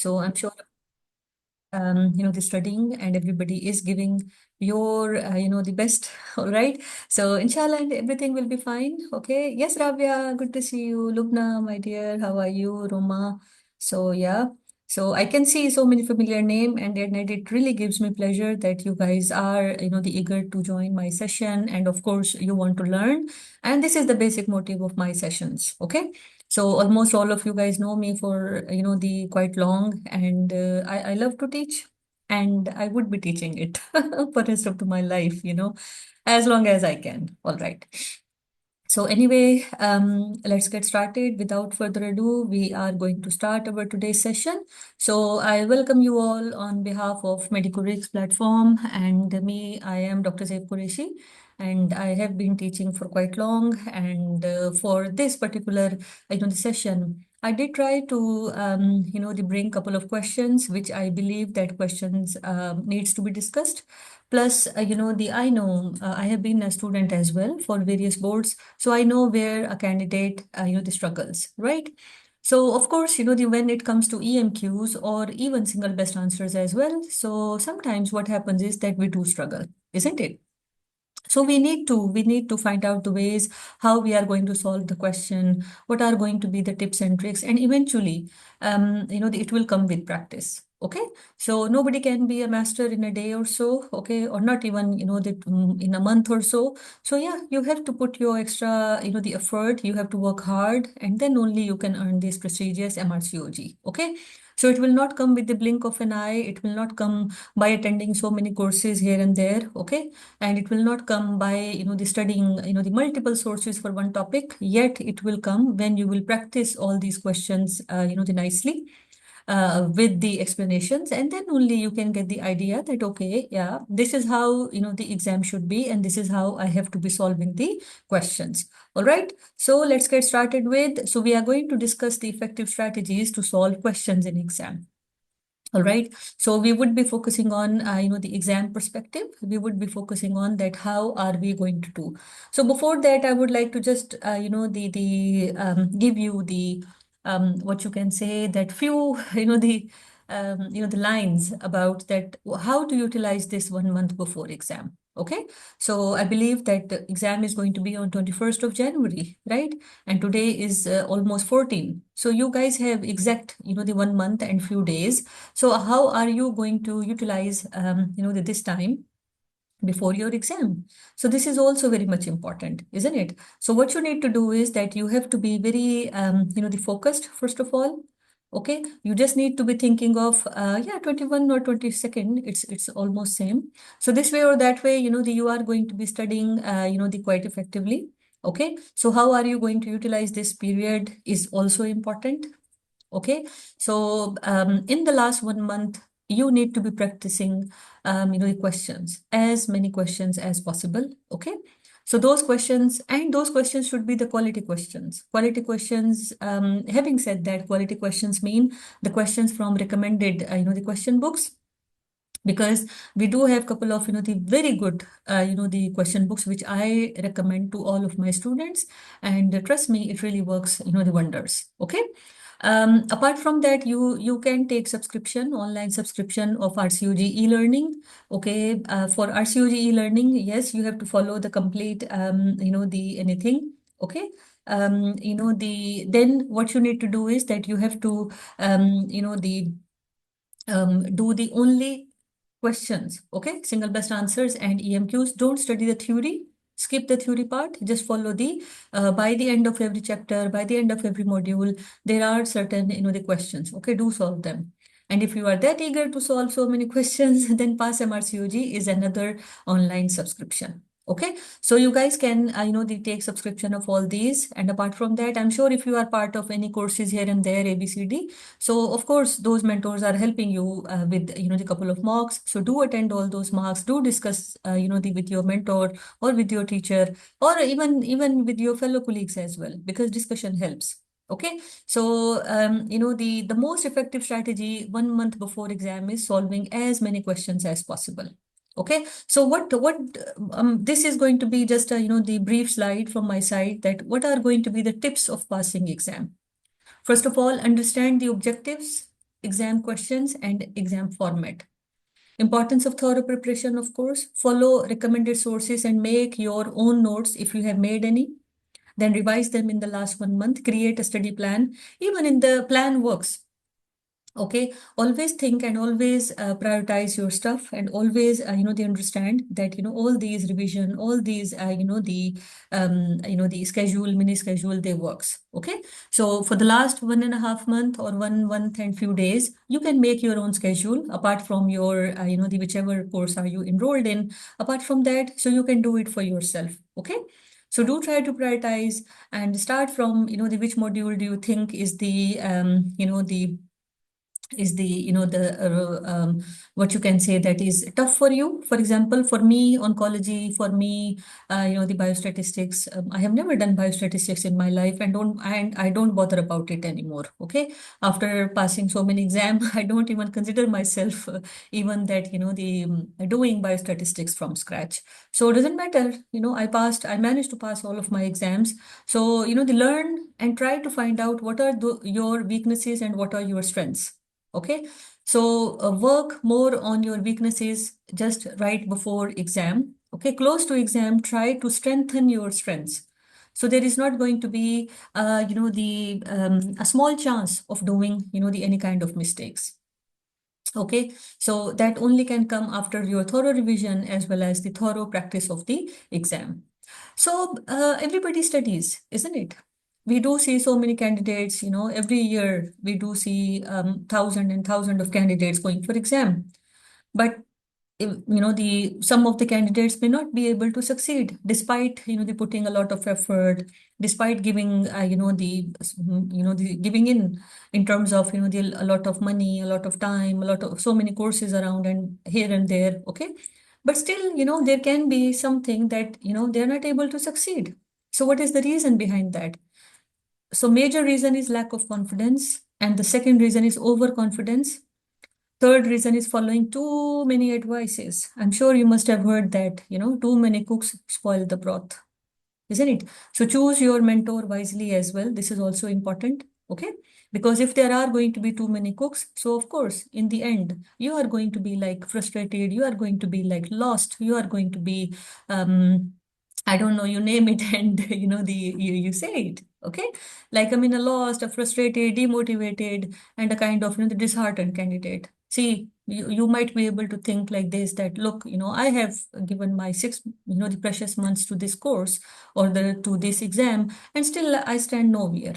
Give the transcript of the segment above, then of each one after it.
So I'm sure the studying and everybody is giving your the best. All right, so inshallah and everything will be fine. Okay, yes, Rabia, good to see you. Lubna, my dear, how are you? Roma. So yeah, so I can see so many familiar name, and it really gives me pleasure that you guys are the eager to join my session, and of course you want to learn, and this is the basic motive of my sessions. Okay, so almost all of you guys know me for the quite long, and I love to teach, and I would be teaching it for the rest of my life, as long as I can. All right. So anyway, let's get started. Without further ado, we are going to start our today's session. So I welcome you all on behalf of MedicoRix platform, and me, I am Dr. Zaid Qureshi, and I have been teaching for quite long. And for this particular, the session, I did try to, to bring a couple of questions, which I believe that questions needs to be discussed. Plus, I know I have been a student as well for various boards, so I know where a candidate, the struggles, right? So of course, when it comes to EMQs or even single best answers as well. So sometimes what happens is that we do struggle, isn't it? So we need to find out the ways how we are going to solve the question, what are going to be the tips and tricks, and eventually, it will come with practice. Okay, so nobody can be a master in a day or so, okay, or not even in a month or so. So yeah, you have to put your extra, the effort. You have to work hard, and then only you can earn this prestigious MRCOG. Okay, so it will not come with the blink of an eye. It will not come by attending so many courses here and there. Okay, and it will not come by the studying the multiple sources for one topic. Yet it will come when you will practice all these questions the nicely with the explanations, and then only you can get the idea that okay, yeah, this is how the exam should be, and this is how I have to be solving the questions. All right, so let's get started with, so we are going to discuss the effective strategies to solve questions in exam. All right. So we would be focusing on, the exam perspective. We would be focusing on that. How are we going to do? So before that, I would like to just, give you the, what you can say, that few, the lines about that, how to utilize this 1 month before exam. Okay. So I believe that the exam is going to be on 21st of January, right? And today is almost 14. So you guys have exact, the 1 month and few days. So how are you going to utilize, this time before your exam? So this is also very much important, isn't it? So what you need to do is that you have to be very, the focused, first of all. Okay, you just need to be thinking of, yeah, 21 or 22nd. It's almost same. So this way or that way, you are going to be studying, the quite effectively. Okay, so how are you going to utilize this period is also important. Okay, so in the last 1 month, you need to be practicing, the questions, as many questions as possible. Okay, so those questions should be the quality questions. Quality questions. Having said that, quality questions mean the questions from recommended, the question books, because we do have couple of the very good the question books which I recommend to all of my students, and trust me, it really works the wonders. Okay, apart from that, you can take subscription, online subscription of RCOG e-learning. Okay, for RCOG e-learning, yes, you have to follow the complete the anything. Okay, then what you need to do is that you have to do the only questions. Okay, single best answers and EMQs. Don't study the theory. Skip the theory part. Just follow the, by the end of every chapter, by the end of every module, there are certain, the questions. Okay, do solve them. And if you are that eager to solve so many questions, then Pass MRCOG is another online subscription. Okay, so you guys can, take subscription of all these. And apart from that, I'm sure if you are part of any courses here and there, ABCD, so of course, those mentors are helping you with, the couple of mocks. So do attend all those mocks. Do discuss, with your mentor or with your teacher, or even with your fellow colleagues as well, because discussion helps. Okay, so the most effective strategy 1 month before exam is solving as many questions as possible. Okay, so what this is going to be just a, the brief slide from my side, that what are going to be the tips of passing exam. First of all, understand the objectives. exam questions and exam format. Importance of thorough preparation, of course. Follow recommended sources and make your own notes if you have made any. Then revise them in the last 1 month. Create a study plan. Even in the plan works. Okay, always think and always prioritize your stuff, and always they understand that all these revision, all these the schedule, mini schedule, they works. Okay, so for the last 1.5 month or 1 month and few days, you can make your own schedule apart from your the whichever course are you enrolled in. Apart from that, so you can do it for yourself. Okay, so do try to prioritize and start from the which module do you think is the what you can say that is tough for you. For example, for me, oncology, for me, the biostatistics. I have never done biostatistics in my life, and I don't bother about it anymore. Okay, after passing so many exams, I don't even consider myself even that doing biostatistics from scratch. So it doesn't matter. I managed to pass all of my exams. So the learn and try to find out what are your weaknesses and what are your strengths. Okay, so work more on your weaknesses just right before exam. Okay, close to exam, try to strengthen your strengths. So there is not going to be, the a small chance of doing, the any kind of mistakes. Okay, so that only can come after your thorough revision as well as the thorough practice of the exam. So everybody studies, isn't it? We do see so many candidates, every year we do see thousand and thousand of candidates going for exam. But the some of the candidates may not be able to succeed despite the putting a lot of effort, despite giving the giving in terms of a lot of money, a lot of time, a lot of so many courses around and here and there. Okay, but still there can be something that they're not able to succeed. So what is the reason behind that? So major reason is lack of confidence, and the second reason is overconfidence. Third reason is following too many advices. I'm sure you must have heard that, too many cooks spoil the broth, isn't it? So choose your mentor wisely as well. This is also important. Okay. Because if there are going to be too many cooks, so of course, in the end, you are going to be like frustrated. You are going to be like lost. You are going to be, I don't know, you name it, and you say it. Okay. Like I'm in a lost, a frustrated, demotivated, and a kind of the disheartened candidate. See, you might be able to think like this, that look, I have given my the precious months to this course or to this exam, and still I stand nowhere.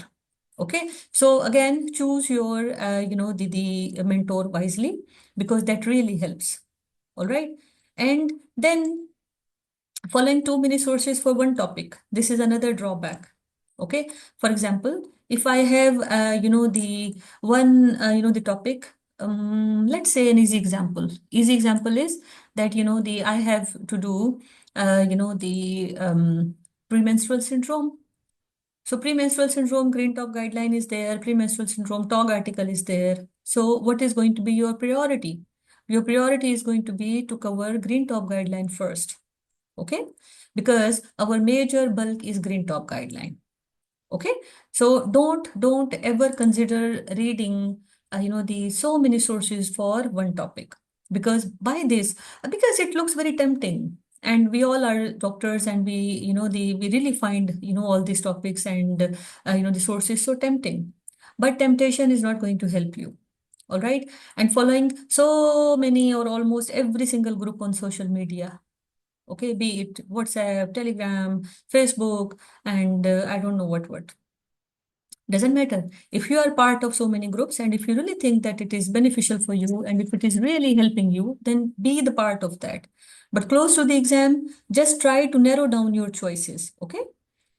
Okay, so again, choose your the mentor wisely, because that really helps. All right, and then following too many sources for one topic, this is another drawback. Okay, for example, if I have the one the topic, let's say an easy example is that the I have to do the premenstrual syndrome. So premenstrual syndrome green top guideline is there, premenstrual syndrome TOG article is there. So what is going to be your priority? Your priority is going to be to cover green top guideline first. Okay, because our major bulk is green top guideline. Okay, so don't ever consider reading the so many sources for one topic, because by this, because it looks very tempting, and we all are doctors, and we really find all these topics and the sources so tempting, but temptation is not going to help you. All right, and following so many or almost every single group on social media. Okay, be it WhatsApp, Telegram, Facebook, and I don't know what. Doesn't matter. If you are part of so many groups, and if you really think that it is beneficial for you, and if it is really helping you, then be the part of that. But close to the exam, just try to narrow down your choices. Okay,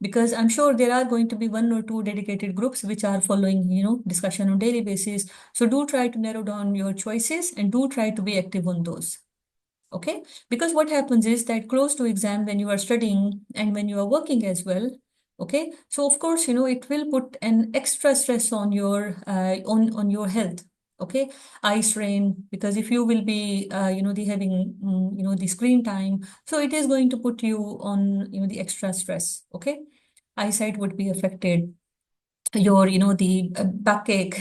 because I'm sure there are going to be one or two dedicated groups which are following discussion on daily basis. So do try to narrow down your choices, and do try to be active on those. Okay, because what happens is that close to exam, when you are studying and when you are working as well. Okay, so of course it will put an extra stress on your on your health. Okay, eye strain, because if you will be the having the screen time, so it is going to put you on the extra stress. Okay, eyesight would be affected, your the backache,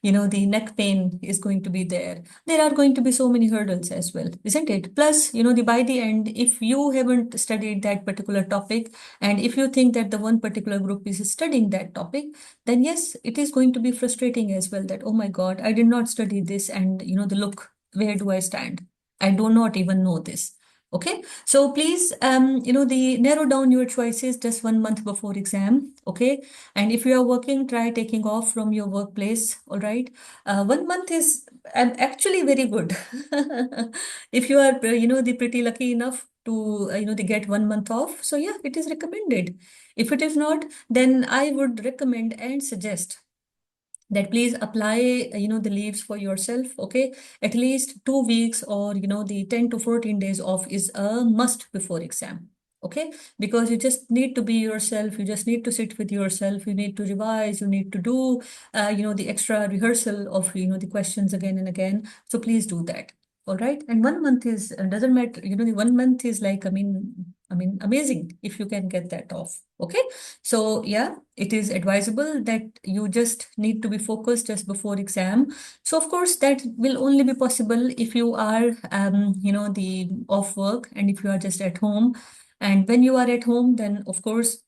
the neck pain is going to be there. There are going to be so many hurdles as well, isn't it? Plus, the by the end, if you haven't studied that particular topic, and if you think that the one particular group is studying that topic, then yes, it is going to be frustrating as well, that oh my god, I did not study this, and the look, where do I stand? I do not even know this. Okay, so please, the narrow down your choices just 1 month before exam. Okay, and if you are working, try taking off from your workplace. All right. 1 month is actually very good. If you are, the pretty lucky enough to, to get 1 month off. So yeah, it is recommended. If it is not, then I would recommend and suggest that please apply the leaves for yourself. Okay, at least 2 weeks, or the 10 to 14 days off is a must before exam. Okay, because you just need to be yourself, you just need to sit with yourself, you need to revise, you need to do the extra rehearsal of the questions again and again. So please do that. All right, and 1 month is doesn't matter, the 1 month is like, I mean amazing if you can get that off. Okay, so yeah, it is advisable that you just need to be focused just before exam. So of course that will only be possible if you are the off work, and if you are just at home. And when you are at home, then of course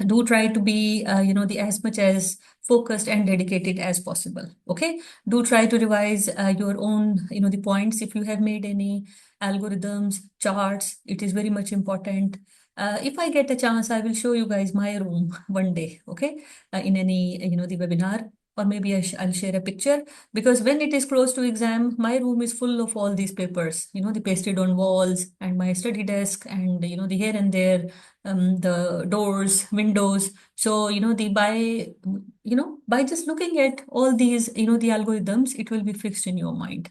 do try to be the as much as focused and dedicated as possible. Okay, do try to revise your own the points. If you have made any algorithms, charts, it is very much important. If I get a chance, I will show you guys my room one day. Okay, in any the webinar, or maybe I'll share a picture, because when it is close to exam, my room is full of all these papers, the pasted on walls, and my study desk, and the here and there, the doors, windows. So, by just looking at all these, the algorithms, it will be fixed in your mind.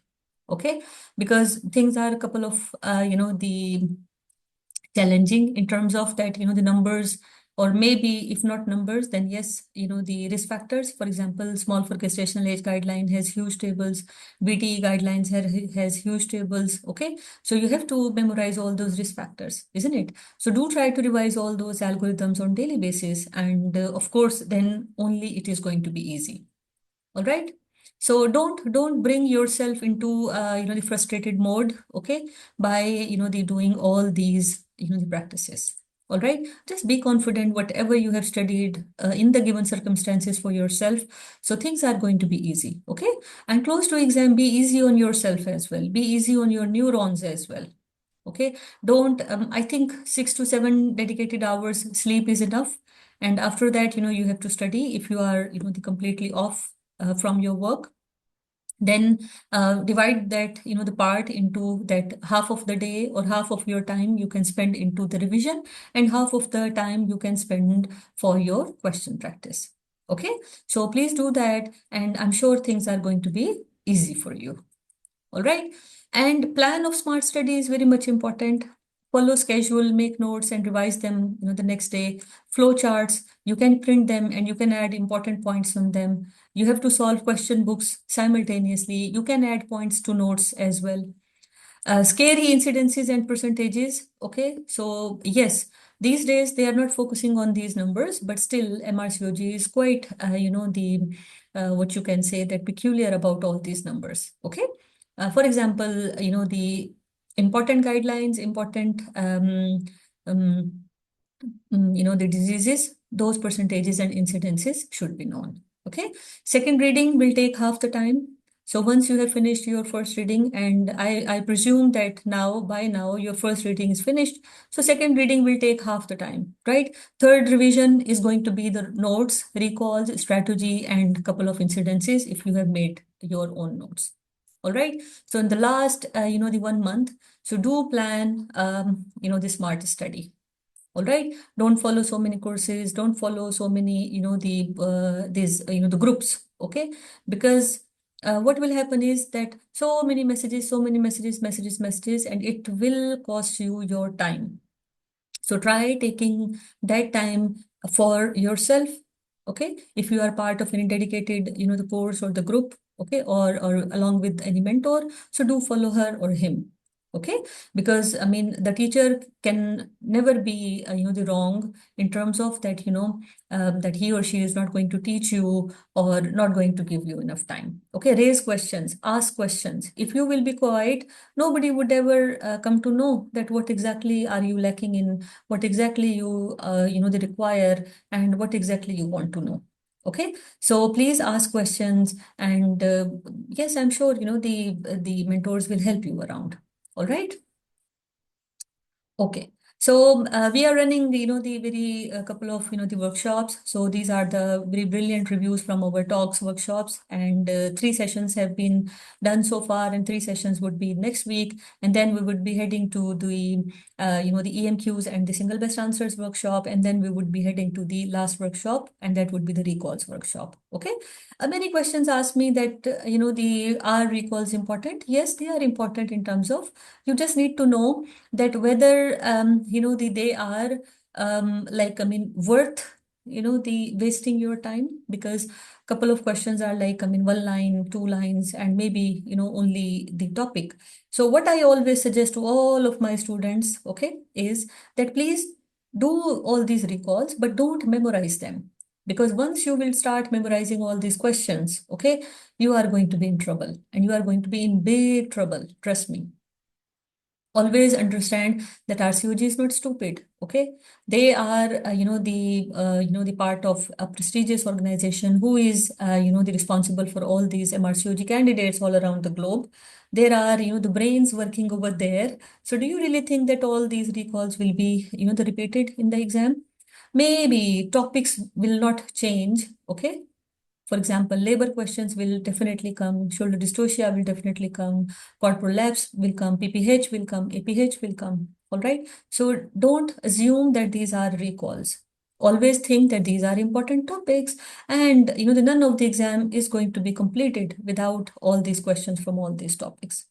Okay, because things are a couple of, the challenging in terms of that, the numbers, or maybe if not numbers, then yes, the risk factors. For example, small for gestational age guideline has huge tables, BTE guidelines has huge tables. Okay, so you have to memorize all those risk factors, isn't it? So do try to revise all those algorithms on daily basis, and of course then only it is going to be easy. All right, so don't bring yourself into the frustrated mode, okay, by the doing all these the practices. All right, just be confident whatever you have studied in the given circumstances for yourself, so things are going to be easy. Okay, and close to exam, be easy on yourself as well, be easy on your neurons as well. Okay, don't I think 6 to 7 dedicated hours sleep is enough, and after that you have to study. If you are the completely off from your work, then divide that the part into that half of the day, or half of your time you can spend into the revision, and half of the time you can spend for your question practice. Okay, so please do that, and I'm sure things are going to be easy for you. All right. And plan of smart study is very much important. Follow schedule, make notes and revise them, the next day. Flow charts, you can print them and you can add important points on them. You have to solve question books simultaneously. You can add points to notes as well. Scary incidences and percentages. Okay, so yes, these days they are not focusing on these numbers, but still MRCOG is quite, the what you can say, that peculiar about all these numbers. Okay, for example, the important guidelines, important the diseases, those percentages and incidences should be known. Okay. Second reading will take half the time. So once you have finished your first reading, and I presume that now, by now, your first reading is finished. So second reading will take half the time, right? Third revision is going to be the notes, recalls, strategy, and couple of incidences if you have made your own notes. All right. So in the last, the 1 month, so do plan, the smart study. All right, don't follow so many courses, don't follow so many the groups. Okay, because what will happen is that so many messages, messages, and it will cost you your time. So try taking that time for yourself. Okay, if you are part of any dedicated the course or the group, okay, or along with any mentor, so do follow her or him. Okay, because I mean the teacher can never be the wrong in terms of that that he or she is not going to teach you or not going to give you enough time. Okay, raise questions, ask questions. If you will be quiet, nobody would ever come to know that what exactly are you lacking in, what exactly they require, and what exactly you want to know. Okay, so please ask questions, and yes, I'm sure the mentors will help you around. All right. Okay. So we are running the very couple of the workshops. So these are the very brilliant reviews from our talks workshops, and three sessions have been done so far, and three sessions would be next week, and then we would be heading to the EMQs and the single best answers workshop, and then we would be heading to the last workshop, and that would be the recalls workshop. Okay. Many questions ask me that the are recalls important? Yes, they are important in terms of you just need to know that whether they are like I mean worth the wasting your time, because couple of questions are like I mean one line, two lines, and maybe only the topic. So what I always suggest to all of my students, okay, is that please do all these recalls, but don't memorize them, because once you will start memorizing all these questions, okay, you are going to be in trouble, and you are going to be in big trouble, trust me. Always understand that RCOG is not stupid. Okay, they are the part of a prestigious organization who is the responsible for all these MRCOG candidates all around the globe. There are the brains working over there. So do you really think that all these recalls will be the repeated in the exam? Maybe topics will not change. Okay, for example, labor questions will definitely come, shoulder dystocia will definitely come, quad prolapse will come, PPH will come, APH will come. All right. So don't assume that these are recalls. Always think that these are important topics, and the none of the exam is going to be completed without all these questions from all these topics.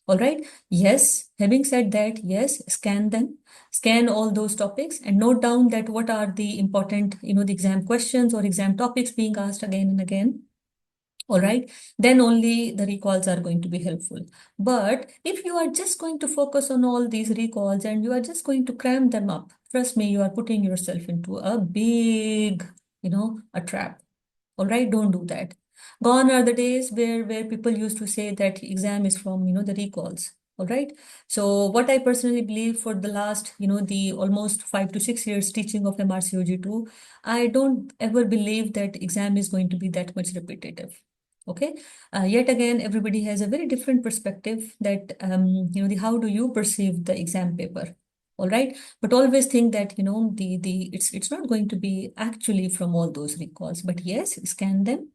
All right. Yes. Having said that, yes, scan them, scan all those topics, and note down that what are the important, the exam questions or exam topics being asked again and again. All right. Then only the recalls are going to be helpful. But if you are just going to focus on all these recalls and you are just going to cram them up, trust me, you are putting yourself into a big, a trap. All right, don't do that. Gone are the days where people used to say that exam is from the recalls. All right. So what I personally believe, for the last the almost 5 to 6 years teaching of MRCOG2, I don't ever believe that exam is going to be that much repetitive. Okay. Yet again, everybody has a very different perspective that how do you perceive the exam paper? All right, but always think that the it's not going to be actually from all those recalls, but yes, scan them,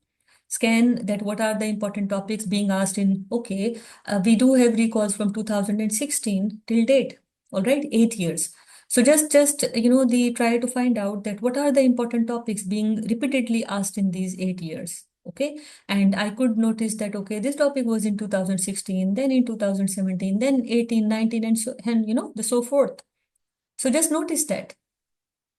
scan that what are the important topics being asked in. Okay, we do have recalls from 2016 till date. All right, 8 years. So just the try to find out that what are the important topics being repeatedly asked in these 8 years. Okay, and I could notice that okay, this topic was in 2016, then in 2017, then 18, 19, and the so forth. So just notice that.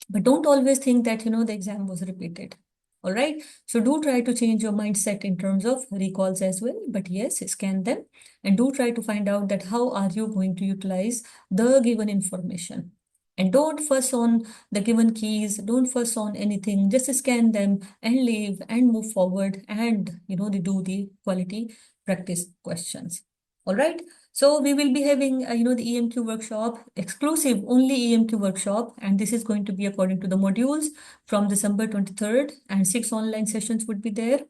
But don't always think that, the exam was repeated. All right. So do try to change your mindset in terms of recalls as well. But yes, scan them and do try to find out that how are you going to utilize the given information. And don't fuss on the given keys. Don't fuss on anything. Just scan them and leave and move forward, and, they do the quality practice questions. All right. So we will be having, the EMQ workshop, exclusive only EMQ workshop, and this is going to be according to the modules from December 23rd, and 6 online sessions would be there.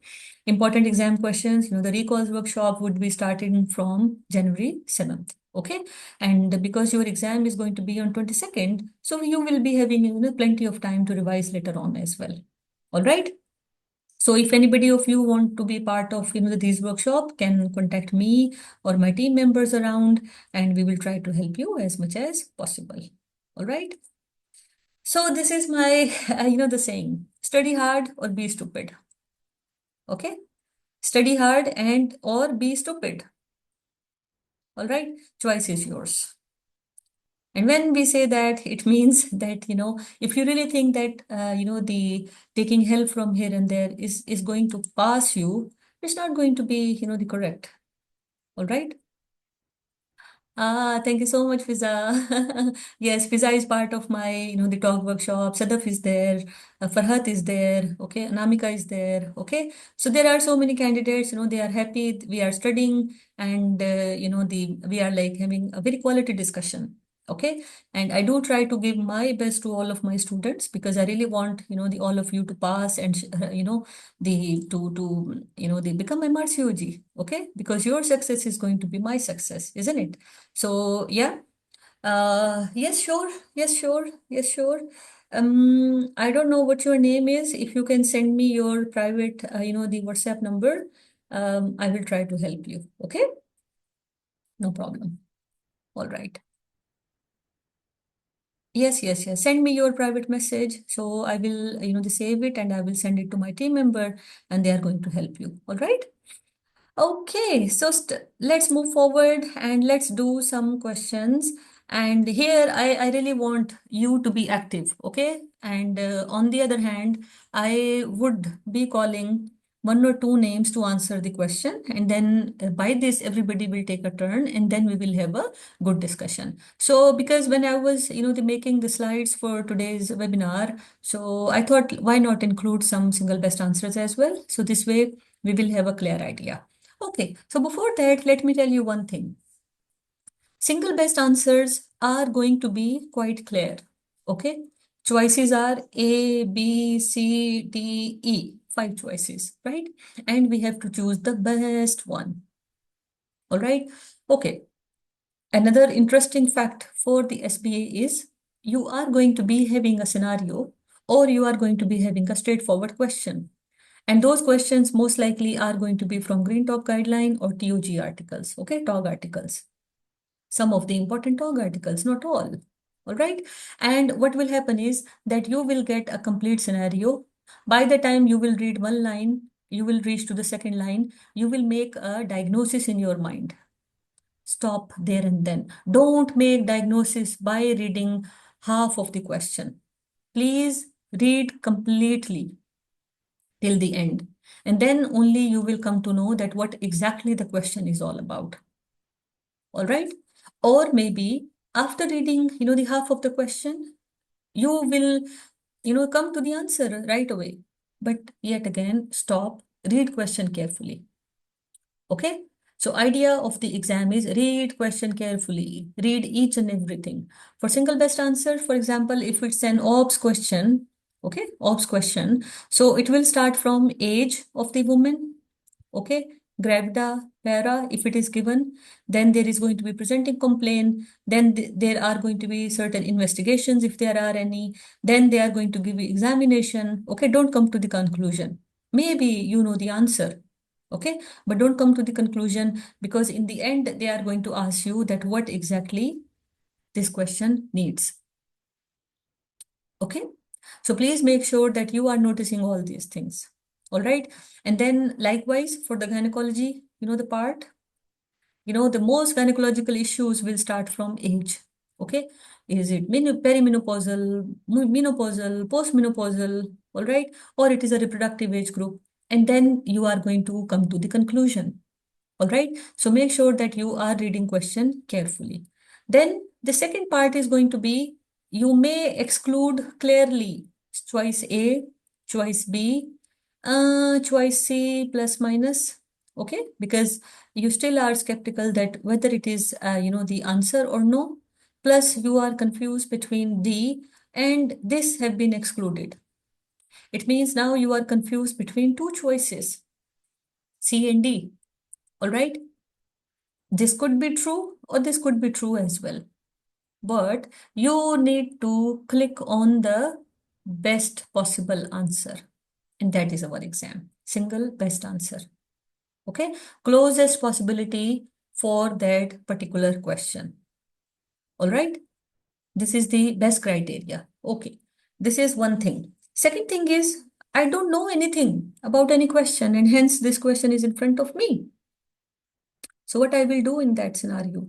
Important exam questions, the recalls workshop would be starting from January 7th. Okay, and because your exam is going to be on 22nd, so you will be having plenty of time to revise later on as well. All right. So if anybody of you want to be part of these workshop, can contact me or my team members around, and we will try to help you as much as possible. All right. So this is my the saying: study hard or be stupid. Okay, study hard and or be stupid. All right, choice is yours. And when we say that, it means that, if you really think that, the taking help from here and there is going to pass you, it's not going to be, the correct. All right. Thank you so much, Fiza. Yes, Fiza is part of my, the talk workshop. Sadaf is there, Farhat is there, okay, Anamika is there, okay. So there are so many candidates, they are happy, we are studying, and we are like having a very quality discussion, okay. And I do try to give my best to all of my students because I really want, the all of you to pass and the they become MRCOG, okay, because your success is going to be my success, isn't it? So yeah, yes, sure, yes, sure, yes, sure. I don't know what your name is. If you can send me your private, the WhatsApp number, I will try to help you. Okay, no problem. All right. Yes, yes, yes. Send me your private message. So I will, save it and I will send it to my team member and they are going to help you. All right. Okay, so let's move forward and let's do some questions. And here I really want you to be active, okay? And on the other hand, I would be calling one or two names to answer the question. And then by this, everybody will take a turn and then we will have a good discussion. So because when I was, making the slides for today's webinar, so I thought why not include some single best answers as well? So this way we will have a clear idea. Okay, so before that, let me tell you one thing. Single best answers are going to be quite clear. Okay, choices are A, B, C, D, E, five choices, right? And we have to choose the best one. All right, okay. Another interesting fact for the SBA is you are going to be having a scenario or you are going to be having a straightforward question. And those questions most likely are going to be from Green Talk Guideline or TOG articles, okay, TOG articles. Some of the important TOG articles, not all right? And what will happen is that you will get a complete scenario. By the time you will read one line, you will reach to the second line, you will make a diagnosis in your mind. Stop there and then. Don't make diagnosis by reading half of the question. Please read completely till the end. And then only you will come to know that what exactly the question is all about. All right. Or maybe after reading, the half of the question, you will, come to the answer right away. But yet again, stop, read question carefully. Okay. So idea of the exam is read question carefully, read each and everything. For single best answer, for example, if it's an OBS question, okay, OBS question. So it will start from age of the woman, okay, gravida, para, if it is given, then there is going to be presenting complaint, then there are going to be certain investigations if there are any, then they are going to give you examination, okay, don't come to the conclusion. Maybe you know the answer, okay, but don't come to the conclusion because in the end they are going to ask you that what exactly this question needs, okay. So please make sure that you are noticing all these things. All right. And then likewise for the gynecology, the part, the most gynecological issues will start from age. Okay. Is it perimenopausal, menopausal, postmenopausal, all right? Or it is a reproductive age group. And then you are going to come to the conclusion. All right. So make sure that you are reading question carefully. Then the second part is going to be you may exclude clearly choice A, choice B, choice C plus minus. Okay, because you still are skeptical that whether it is the answer or no. Plus you are confused between D and this have been excluded. It means now you are confused between two choices, C and D. All right. This could be true or this could be true as well. But you need to click on the best possible answer. And that is our exam. Single best answer. Okay. Closest possibility for that particular question. All right. This is the best criteria. Okay. This is one thing. Second thing is, I don't know anything about any question and hence this question is in front of me. So what I will do in that scenario?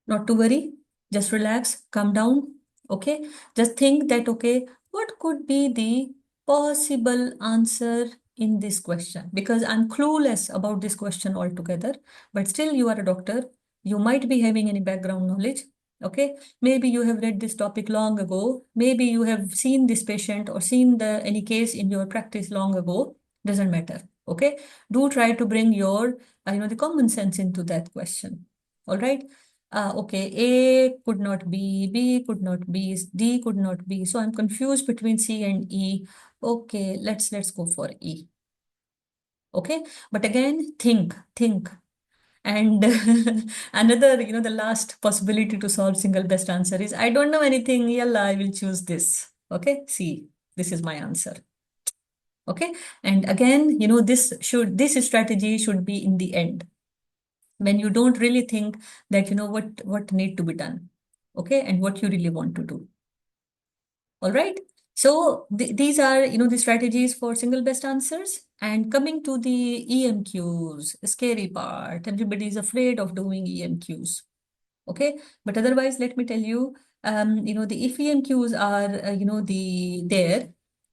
Not to worry, just relax, calm down. Okay, just think that, okay, what could be the possible answer in this question? Because I'm clueless about this question altogether, but still, you are a doctor. you might be having any background knowledge. Okay, maybe you have read this topic long ago. Maybe you have seen this patient or seen the any case in your practice long ago. Doesn't matter. Okay, do try to bring your the common sense into that question. All right. Okay, A could not be, B could not be, D could not be. So I'm confused between C and E. Okay, let's go for E. Okay, but again, think. And another, the last possibility to solve single best answer is I don't know anything. Yalla, I will choose this. Okay, see, this is my answer. Okay, and again, this strategy should be in the end when you don't really think that what need to be done. Okay, and what you really want to do. All right. So these are, the strategies for single best answers. And coming to the EMQs, scary part. Everybody is afraid of doing EMQs. Okay. But otherwise, let me tell you, the if EMQs are, there.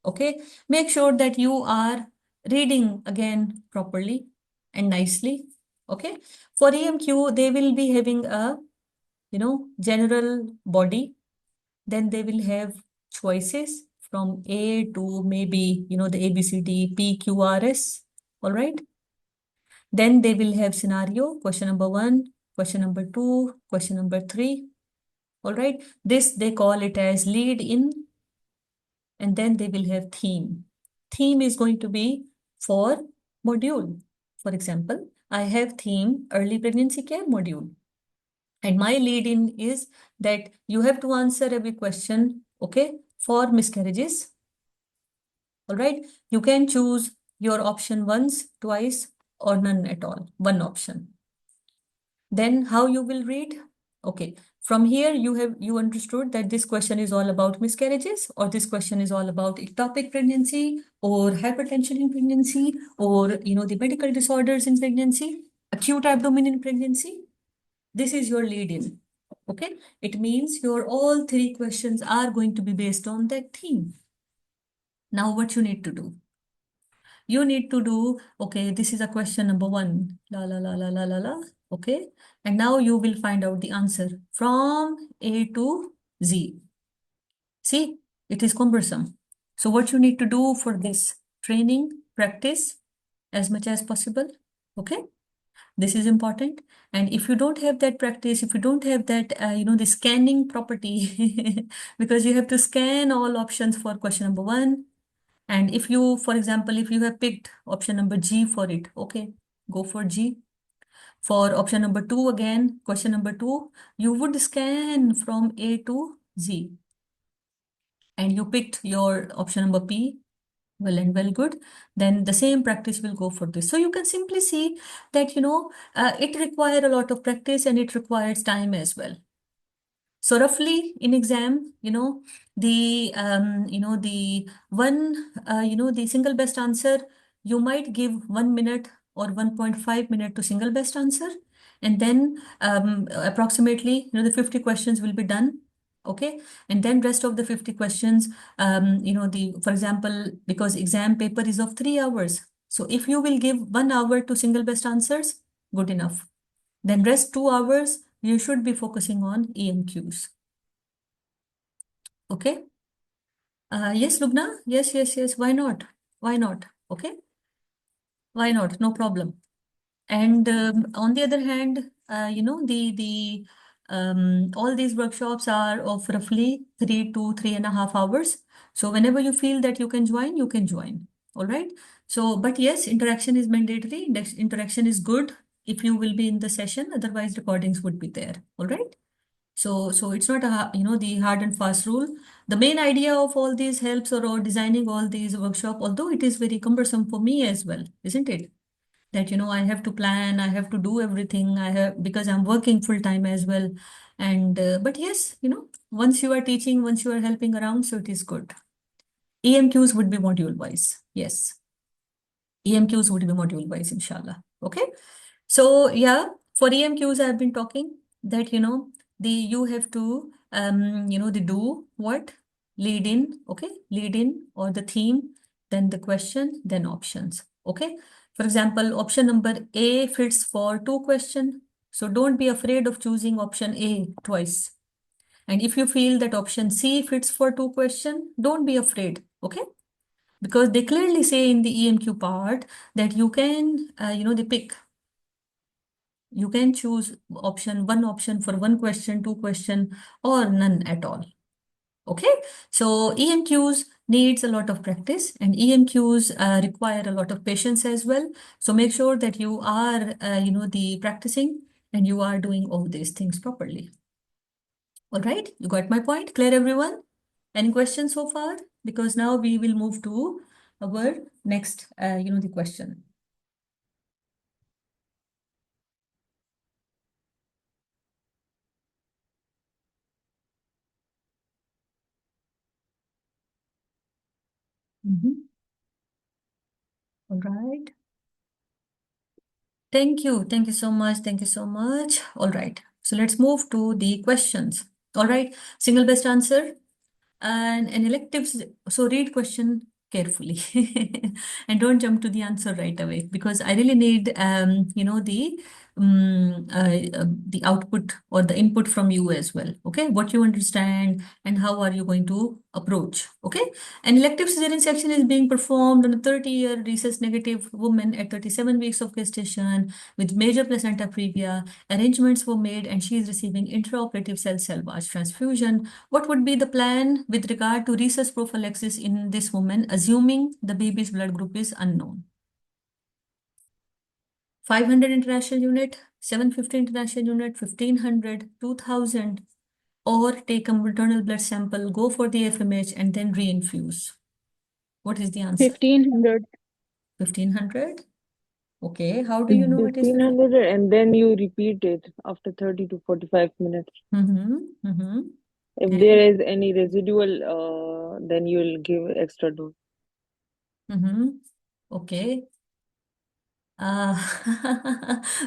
Okay. Make sure that you are reading again properly and nicely. Okay. For EMQ, they will be having a, general body. Then they will have choices from A to maybe, the ABCD, PQRS. All right. Then they will have scenario, question number 1, question number 2, question number 3. All right. This they call it as lead in, and then they will have theme. Theme is going to be for module. For example, I have theme early pregnancy care module. And my lead in is that you have to answer every question, okay, for miscarriages. All right. You can choose your option once, twice, or none at all. One option. Then how you will read? Okay. From here, you understood that this question is all about miscarriages, or this question is all about ectopic pregnancy, or hypertension in pregnancy, or the medical disorders in pregnancy, acute abdomen in pregnancy. This is your lead in. Okay. It means your all 3 questions are going to be based on that theme. Now, what you need to do? You need to do, okay, this is a question number 1. La, la, la, la, la, la, la. Okay. And now you will find out the answer from A to Z. See, it is cumbersome. So what you need to do for this training, practice as much as possible. Okay. This is important. And if you don't have that practice, if you don't have that, the scanning property, because you have to scan all options for question number 1. And if you, for example, if you have picked option number G for it, okay, go for G. For option number 2, again, question number 2, you would scan from A to Z. And you picked your option number P, well and well, good. Then the same practice will go for this. So you can simply see that, it requires a lot of practice and it requires time as well. So roughly in exam, the the single best answer, you might give 1 minute or 1.5 minute to single best answer. And then approximately, the 50 questions will be done. Okay. And then rest of the 50 questions, for example, because exam paper is of 3 hours. So if you will give 1 hour to single best answers, good enough. Then rest 2 hours, you should be focusing on EMQs. Okay. Yes, Lubna. Yes. Why not? Why not? Okay. Why not? No problem. And on the other hand, all these workshops are of roughly 3 to 3.5 hours. So whenever you feel that you can join, you can join. All right. So, but yes, interaction is mandatory. Interaction is good if you will be in the session. Otherwise, recordings would be there. All right. So it's not the hard and fast rule. The main idea of all these helps or designing all these workshop, although it is very cumbersome for me as well, isn't it? That I have to plan, I have to do everything. I have, because I'm working full time as well. And but yes, once you are teaching, once you are helping around, so it is good. EMQs would be module wise. Yes. EMQs would be module wise, inshallah. Okay. So yeah, for EMQs, I've been talking that, you have to, the do what? Lead in, okay? Lead in or the theme, then the question, then options, okay? For example, option number A fits for 2 questions. So don't be afraid of choosing option A twice. And if you feel that option C fits for two questions, don't be afraid, okay? Because they clearly say in the EMQ part that you can, they pick. You can choose one option for one question, two question, or none at all. Okay, so EMQs needs a lot of practice, and EMQs require a lot of patience as well. So make sure that you are, the practicing and you are doing all these things properly. All right, you got my point? Clear, everyone? Any questions so far? Because now we will move to our next, the question. Mhm. All right. Thank you. Thank you so much. Thank you so much. All right. So let's move to the questions. All right. Single best answer and an electives. So read question carefully and don't jump to the answer right away because I really need, the output or the input from you as well. Okay. What you understand and how are you going to approach. Okay. An elective cesarean section is being performed on a 30-year rhesus negative woman at 37 weeks of gestation with major placenta previa. Arrangements were made and she is receiving intraoperative cell salvage transfusion. What would be the plan with regard to rhesus prophylaxis in this woman, assuming the baby's blood group is unknown? 500 international unit, 750 international unit, 1500, 2000, or take a maternal blood sample, go for the FMH, and then reinfuse. What is the answer? 1500. 1500. Okay, how do you know it is 1500 and then you repeat it after 30 to 45 minutes. If Okay. there is any residual, then you'll give extra dose. Okay. Uh,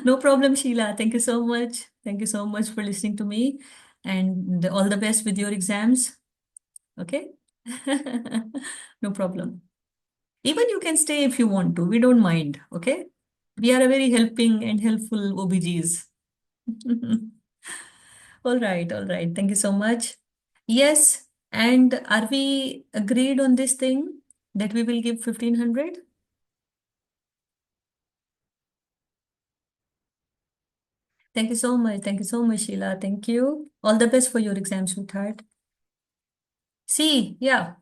no problem, Sheila. Thank you so much. Thank you so much for listening to me and all the best with your exams. Okay. No problem. Even you can stay if you want to. We don't mind. Okay. We are a very helping and helpful OBGs. All right. All right. Thank you so much. Yes. And are we agreed on this thing that we will give 1500? Thank you so much. Thank you so much, Sheila. Thank you. All the best for your exam, sweetheart. See, yeah.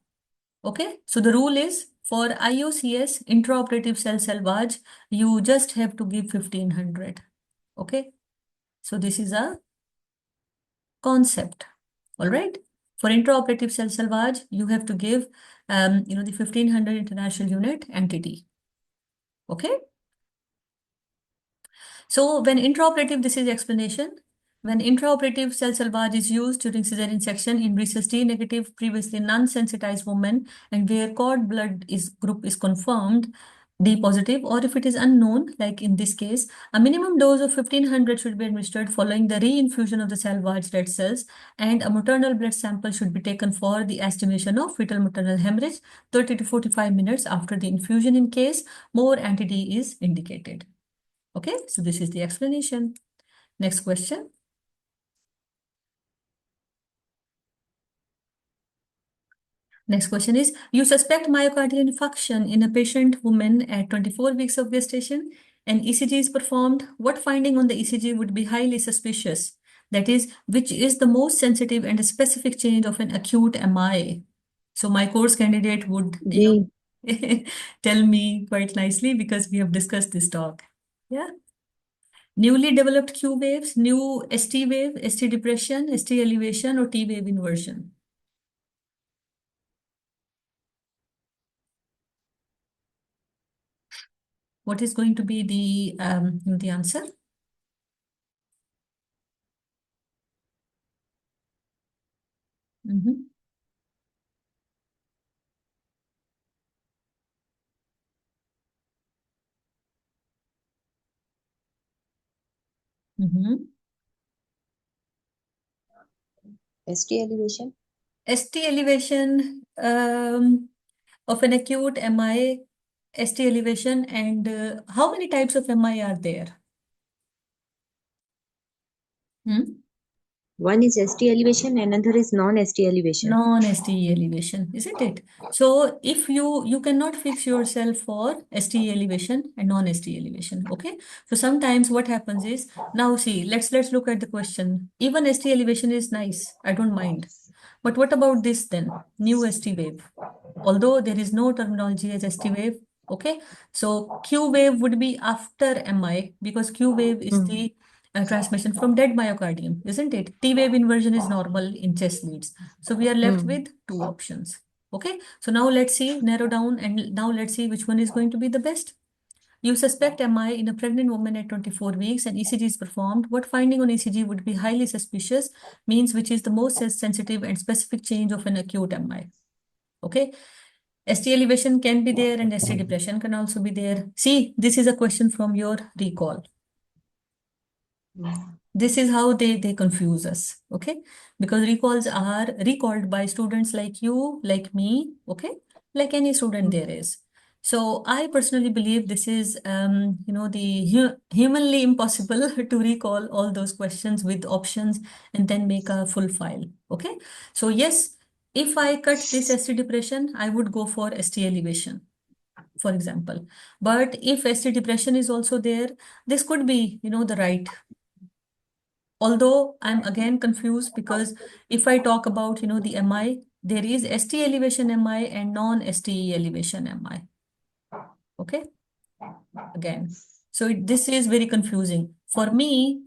Okay. So the rule is for IOCS, intraoperative cell salvage, you just have to give 1500. Okay. So this is a concept. All right. For intraoperative cell salvage, you have to give, the 1500 international unit MTT. Okay. So when intraoperative, this is explanation. When intraoperative cell salvage is used during cesarean section in rhesus D negative, previously non-sensitized woman, and where cord blood group is confirmed, D positive, or if it is unknown, like in this case, a minimum dose of 1500 should be administered following the reinfusion of the salvaged red cells, and a maternal blood sample should be taken for the estimation of fetal maternal hemorrhage 30 to 45 minutes after the infusion in case more anti-D is indicated. Okay, so this is the explanation. Next question. Next question is, you suspect myocardial infarction in a patient woman at 24 weeks of gestation and ECG is performed. What finding on the ECG would be highly suspicious? That is, which is the most sensitive and specific change of an acute MI? So my course candidate would, B. tell me quite nicely because we have discussed this talk. Yeah. Newly developed Q waves, new ST wave, ST depression, ST elevation, or T wave inversion. What is going to be the answer? Mm-hmm. Mm-hmm. ST elevation. ST elevation of an acute MI, ST elevation, and how many types of MI are there? Hmm? One is ST elevation, another is non-ST elevation. Non-STE elevation, isn't it? So if you cannot fix yourself for STE elevation and non-STE elevation, okay? So sometimes what happens is, now see, let's look at the question. Even ST elevation is nice, I don't mind. But what about this then? New ST wave. Although there is no terminology as ST wave, okay? So Q wave would be after MI because Q wave is the transmission from dead myocardium, isn't it? T wave inversion is normal in chest leads. So we are left with two options. Okay, so now let's see, narrow down, and now let's see which one is going to be the best. You suspect MI in a pregnant woman at 24 weeks and ECG is performed. What finding on ECG would be highly suspicious, means which is the most sensitive and specific change of an acute MI. Okay, ST elevation can be there and ST depression can also be there. See, this is a question from your recall. This is how they confuse us, okay? Because recalls are recalled by students like you, like me, okay? Like any student there is. So I personally believe this is, the humanly impossible to recall all those questions with options and then make a full file, okay? So yes, if I cut this ST depression, I would go for ST elevation, for example. But if ST depression is also there, this could be, the right. Although I'm again confused because if I talk about, the MI, there is ST elevation MI and non-STE elevation MI. Okay, again. So this is very confusing. For me,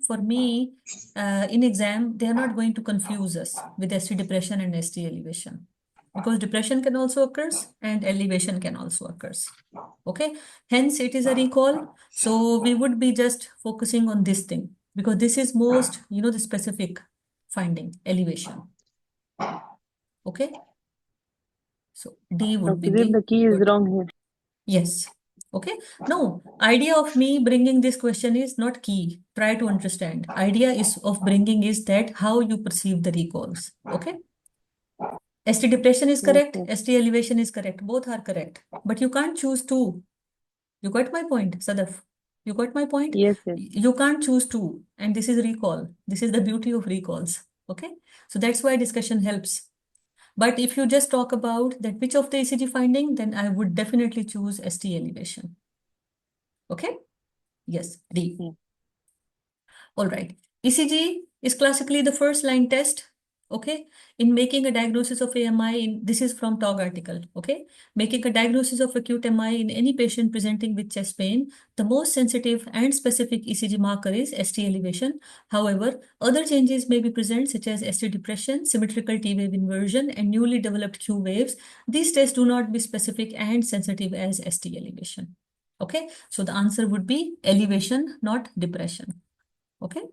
in exam, they are not going to confuse us with ST depression and ST elevation because depression can also occur and elevation can also occur. Okay, hence it is a recall. So we would be just focusing on this thing because this is most, the specific finding, elevation. Okay, so D would be Dr. Deep, the key is good. wrong here. Yes. Okay. No, idea of me bringing this question is not key. Try to understand. Idea is of bringing is that how you perceive the recalls. Okay. ST depression is correct. Okay. ST elevation is correct. Both are correct. But you can't choose two. You got my point, Sadaf? You got my point? Yes, yes. You can't choose two. And this is recall. This is the beauty of recalls. Okay. So that's why discussion helps. But if you just talk about that which of the ECG finding, then I would definitely choose ST elevation. Okay? Yes, D. Yeah. All right. ECG is classically the first line test. Okay, in making a diagnosis of AMI, this is from TOG article. Okay, making a diagnosis of acute MI in any patient presenting with chest pain, the most sensitive and specific ECG marker is ST elevation. However, other changes may be present such as ST depression, symmetrical T wave inversion, and newly developed Q waves. These tests do not be specific and sensitive as ST elevation. Okay, so the answer would be elevation, not depression. Okay.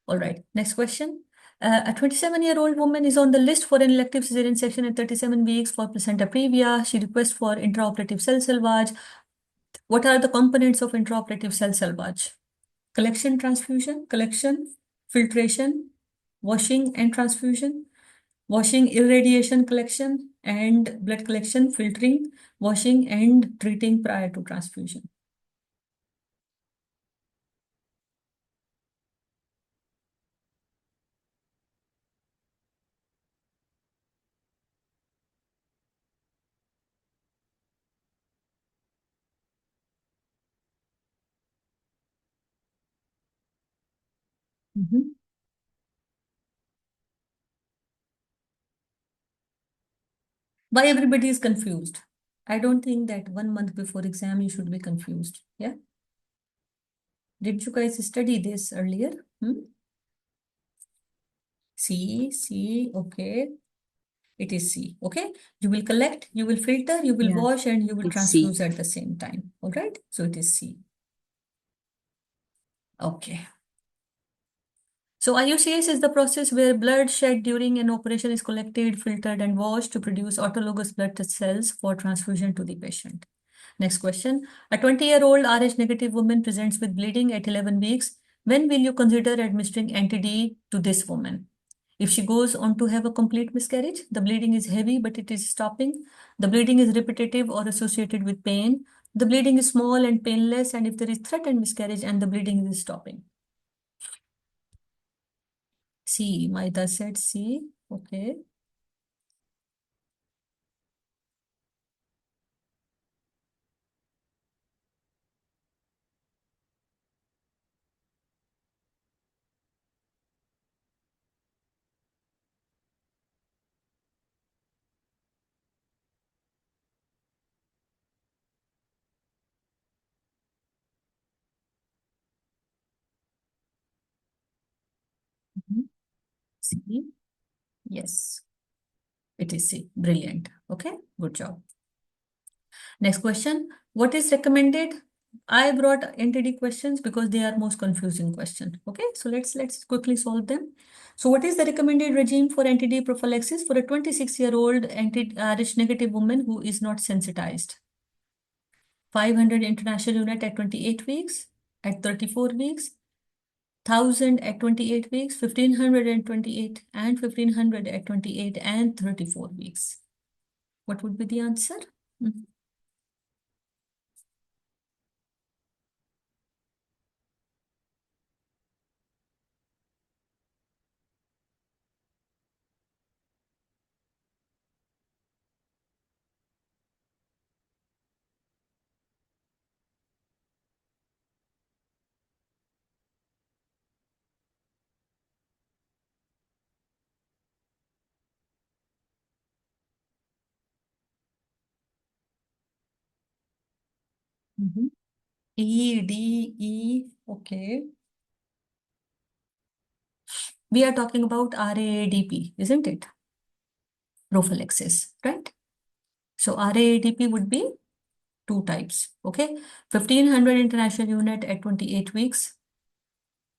All right. Next question. A 27-year-old woman is on the list for an elective cesarean section at 37 weeks for placenta previa. She requests for intraoperative cell salvage. What are the components of intraoperative cell salvage? Collection, transfusion, collection, filtration, washing and transfusion, washing, irradiation, collection, and blood collection, filtering, washing, and treating prior to transfusion. Mhm. Why everybody is confused? I don't think that 1 month before exam you should be confused. Yeah. Did you guys study this earlier? C, okay. It is C, okay? You will collect, you will filter, you will Yeah, wash, and you will it's C. transfuse at the same time. All right? So it is C. Okay. So IUCS is the process where blood shed during an operation is collected, filtered, and washed to produce autologous blood cells for transfusion to the patient. Next question. A 20-year-old Rh negative woman presents with bleeding at 11 weeks. When will you consider administering anti-D to this woman? If she goes on to have a complete miscarriage, the bleeding is heavy but it is stopping, the bleeding is repetitive or associated with pain, the bleeding is small and painless, and if there is threatened miscarriage and the bleeding is stopping. C. Maida said C. Okay. Mhm. C. Yes, it is C. Brilliant. Okay, good job. Next question. What is recommended? I brought NTD questions because they are most confusing question. Okay, so let's quickly solve them. So what is the recommended regime for NTD prophylaxis for a 26-year-old anti-RH negative woman who is not sensitized? 500 international unit at 28 weeks, at 34 weeks, 1000 at 28 weeks, 1500 at 28, and 1500 at 28 and 34 weeks. What would be the answer? Mhm. E, D, E, okay. We are talking about RAADP, isn't it? Prophylaxis, right? So RAADP would be two types, okay? 1500 international unit at 28 weeks,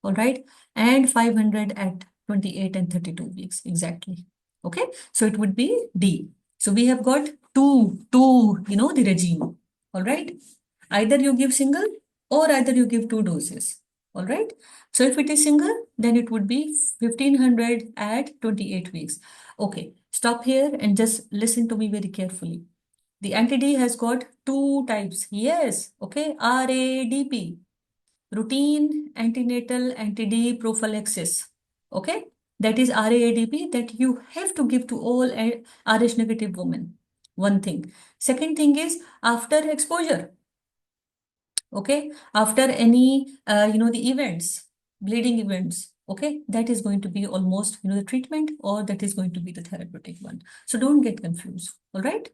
all right? And 500 at 28 and 32 weeks, exactly. Okay, so it would be D. So we have got the regime, all right? Either you give single or either you give two doses, all right? So if it is single, then it would be 1500 at 28 weeks. Okay, stop here and just listen to me very carefully. The anti-D has got two types. Yes, okay, RADP, routine antenatal anti-D prophylaxis. Okay, that is RAADP that you have to give to all RH negative women. One thing. Second thing is after exposure. Okay, after any the events, bleeding events. Okay, that is going to be almost the treatment, or that is going to be the therapeutic one. So don't get confused. All right.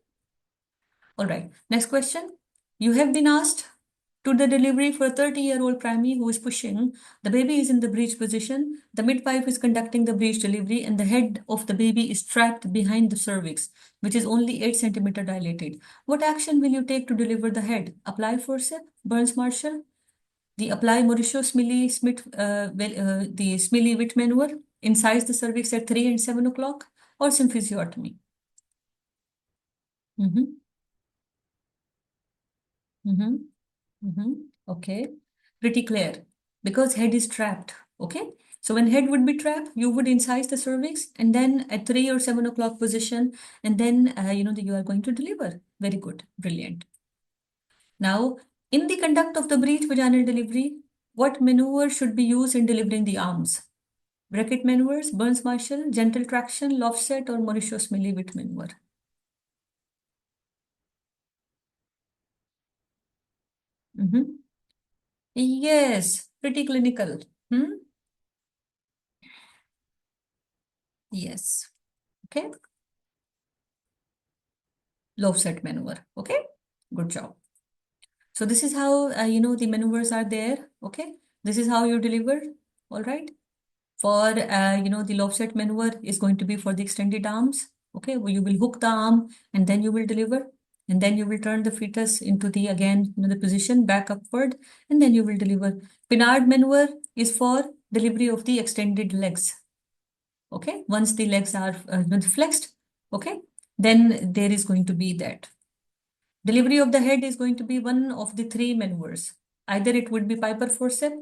All right. Next question. You have been asked to the delivery for a 30-year-old primary who is pushing. The baby is in the breech position. The midwife is conducting the breech delivery, and the head of the baby is trapped behind the cervix, which is only 8 centimeter dilated. What action will you take to deliver the head? Apply forceps, Burns Marshall, the apply Mauritius Smiley Smith, the Smiley Witt maneuver, incise the cervix at 3 and 7 o'clock, or symphysiotomy. Mm-hmm. Mm-hmm. Mm-hmm. Okay, pretty clear. Because head is trapped. Okay, so when head would be trapped, you would incise the cervix, and then at 3 or 7 o'clock position, and then you are going to deliver. Very good, brilliant. Now, in the conduct of the breech vaginal delivery, what maneuver should be used in delivering the arms? Bracket maneuvers, Burns Marshall, gentle traction, Lofset, or Mauritius Millivit maneuver? Mm-hmm. Yes, pretty clinical. Hmm? Yes. Okay. Lofset maneuver. Okay. Good job. So this is how the maneuvers are there. Okay. This is how you deliver. All right. For the lofset maneuver is going to be for the extended arms. Okay. Well, you will hook the arm and then you will deliver. And then you will turn the fetus into the again the position back upward, and then you will deliver. Pinard maneuver is for delivery of the extended legs. Okay. Once the legs are flexed, okay, then there is going to be that. Delivery of the head is going to be one of the three maneuvers. Either it would be Piper forceps,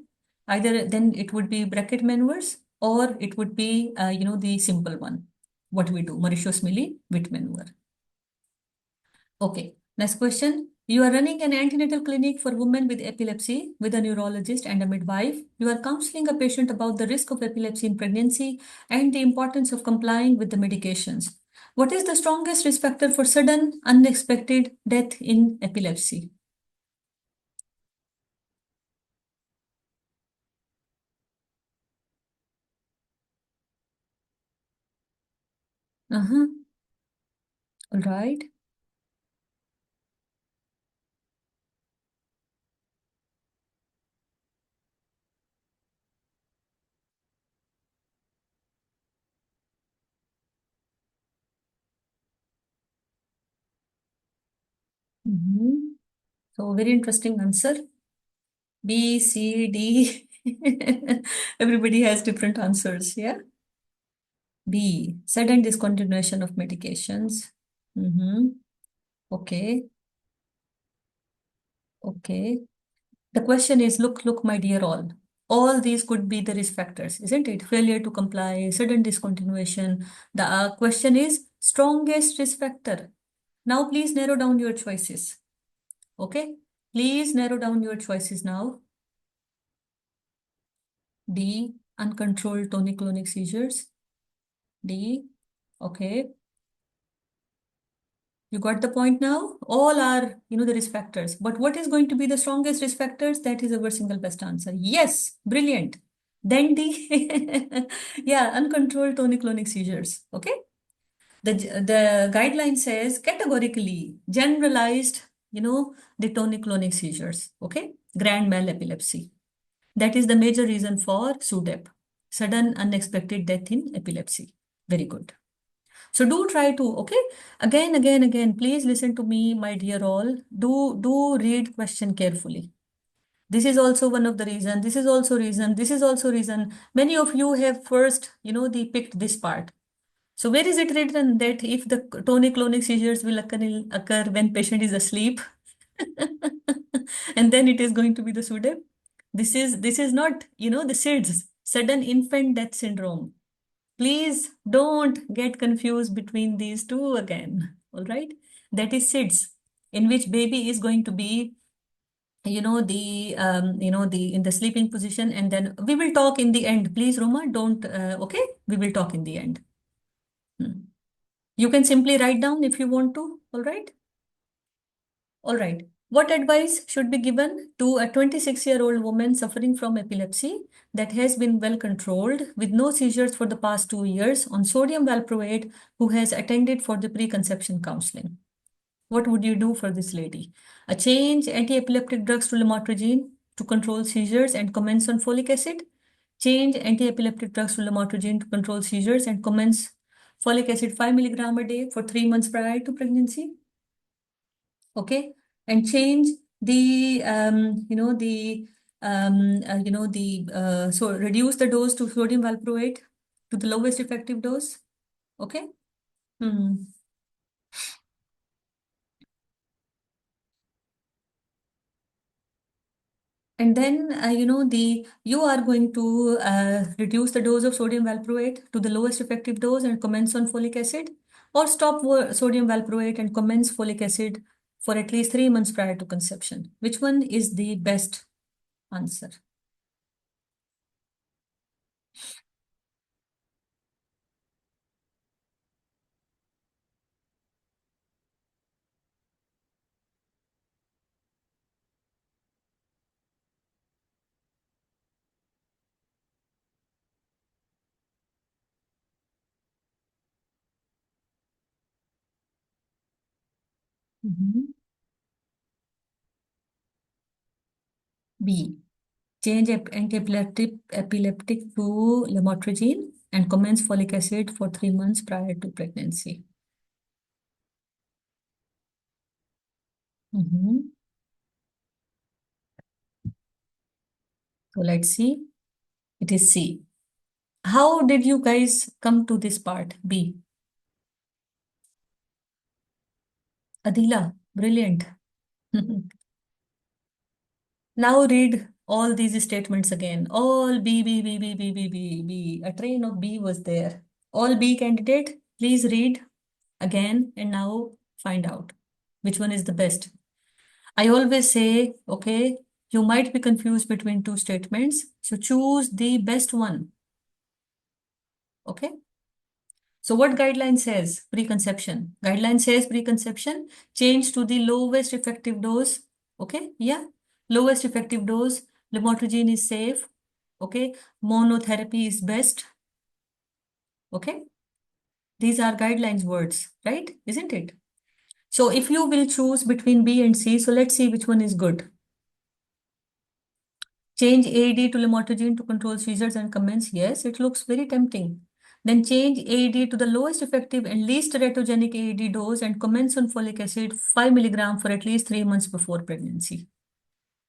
either then it would be bracket maneuvers, or it would be, the simple one. What we do, Mauritius Millie Witt maneuver. Okay, next question. You are running an antenatal clinic for women with epilepsy with a neurologist and a midwife. You are counseling a patient about the risk of epilepsy in pregnancy and the importance of complying with the medications. What is the strongest risk factor for sudden, unexpected death in epilepsy? Uh-huh. All right. Mhm. So very interesting answer. B, C, D. Everybody has different answers. Yeah. B, sudden discontinuation of medications. Okay. Okay. The question is, look, my dear all. All these could be the risk factors, isn't it? Failure to comply, sudden discontinuation. The question is strongest risk factor. Now, please narrow down your choices. Okay? Please narrow down your choices now. D, uncontrolled tonic-clonic seizures. D, okay. You got the point now? All are, the risk factors. But what is going to be the strongest risk factors? That is our single best answer. Yes, brilliant. Then D, yeah, uncontrolled tonic-clonic seizures. Okay. The guideline says categorically generalized, the tonic-clonic seizures. Okay. Grand mal epilepsy. That is the major reason for SUDEP, sudden unexpected death in epilepsy. Very good. So do try to, okay? Again, please listen to me, my dear all. Do read question carefully. This is also one of the reason. This is also reason. This is also reason. Many of you have first, they picked this part. So where is it written that if the tonic-clonic seizures will occur when patient is asleep, and then it is going to be the SUDEP? This is not, the SIDS, sudden infant death syndrome. Please don't get confused between these two again. All right. That is SIDS, in which baby is going to be, in the sleeping position. And then we will talk in the end. Please, Roma, don't, okay? We will talk in the end. You can simply write down if you want to. All right. All right. What advice should be given to a 26-year-old woman suffering from epilepsy that has been well controlled with no seizures for the past 2 years on sodium valproate who has attended for the preconception counseling? What would you do for this lady? A change anti-epileptic drugs to lamotrigine to control seizures and commence on folic acid? Change anti-epileptic drugs to lamotrigine to control seizures and commence folic acid 5 milligram a day for 3 months prior to pregnancy? Okay, and change the so reduce the dose to sodium valproate to the lowest effective dose. Okay. Hmm. And then you are going to reduce the dose of sodium valproate to the lowest effective dose and commence on folic acid, or stop sodium valproate and commence folic acid for at least 3 months prior to conception. Which one is the best answer? Mhm. B. Change anti-epileptic to lamotrigine and commence folic acid for 3 months prior to pregnancy. Mhm. So let's see. It is C. How did you guys come to this part? B. Adila, brilliant. Now read all these statements again. All B, B, B, B, B, B, B, B. A train of B was there. All B candidate, please read again and now find out which one is the best. I always say, okay, you might be confused between two statements, so choose the best one. Okay. So what guideline says? Preconception. Guideline says preconception, change to the lowest effective dose. Okay, yeah. Lowest effective dose. Lamotrigine is safe. Okay. Monotherapy is best. Okay. These are guidelines words, right? Isn't it? So if you will choose between B and C, so let's see which one is good. Change AED to lamotrigine to control seizures and commence. Yes, it looks very tempting. Then change AED to the lowest effective and least teratogenic AED dose and commence on folic acid 5 milligram for at least 3 months before pregnancy.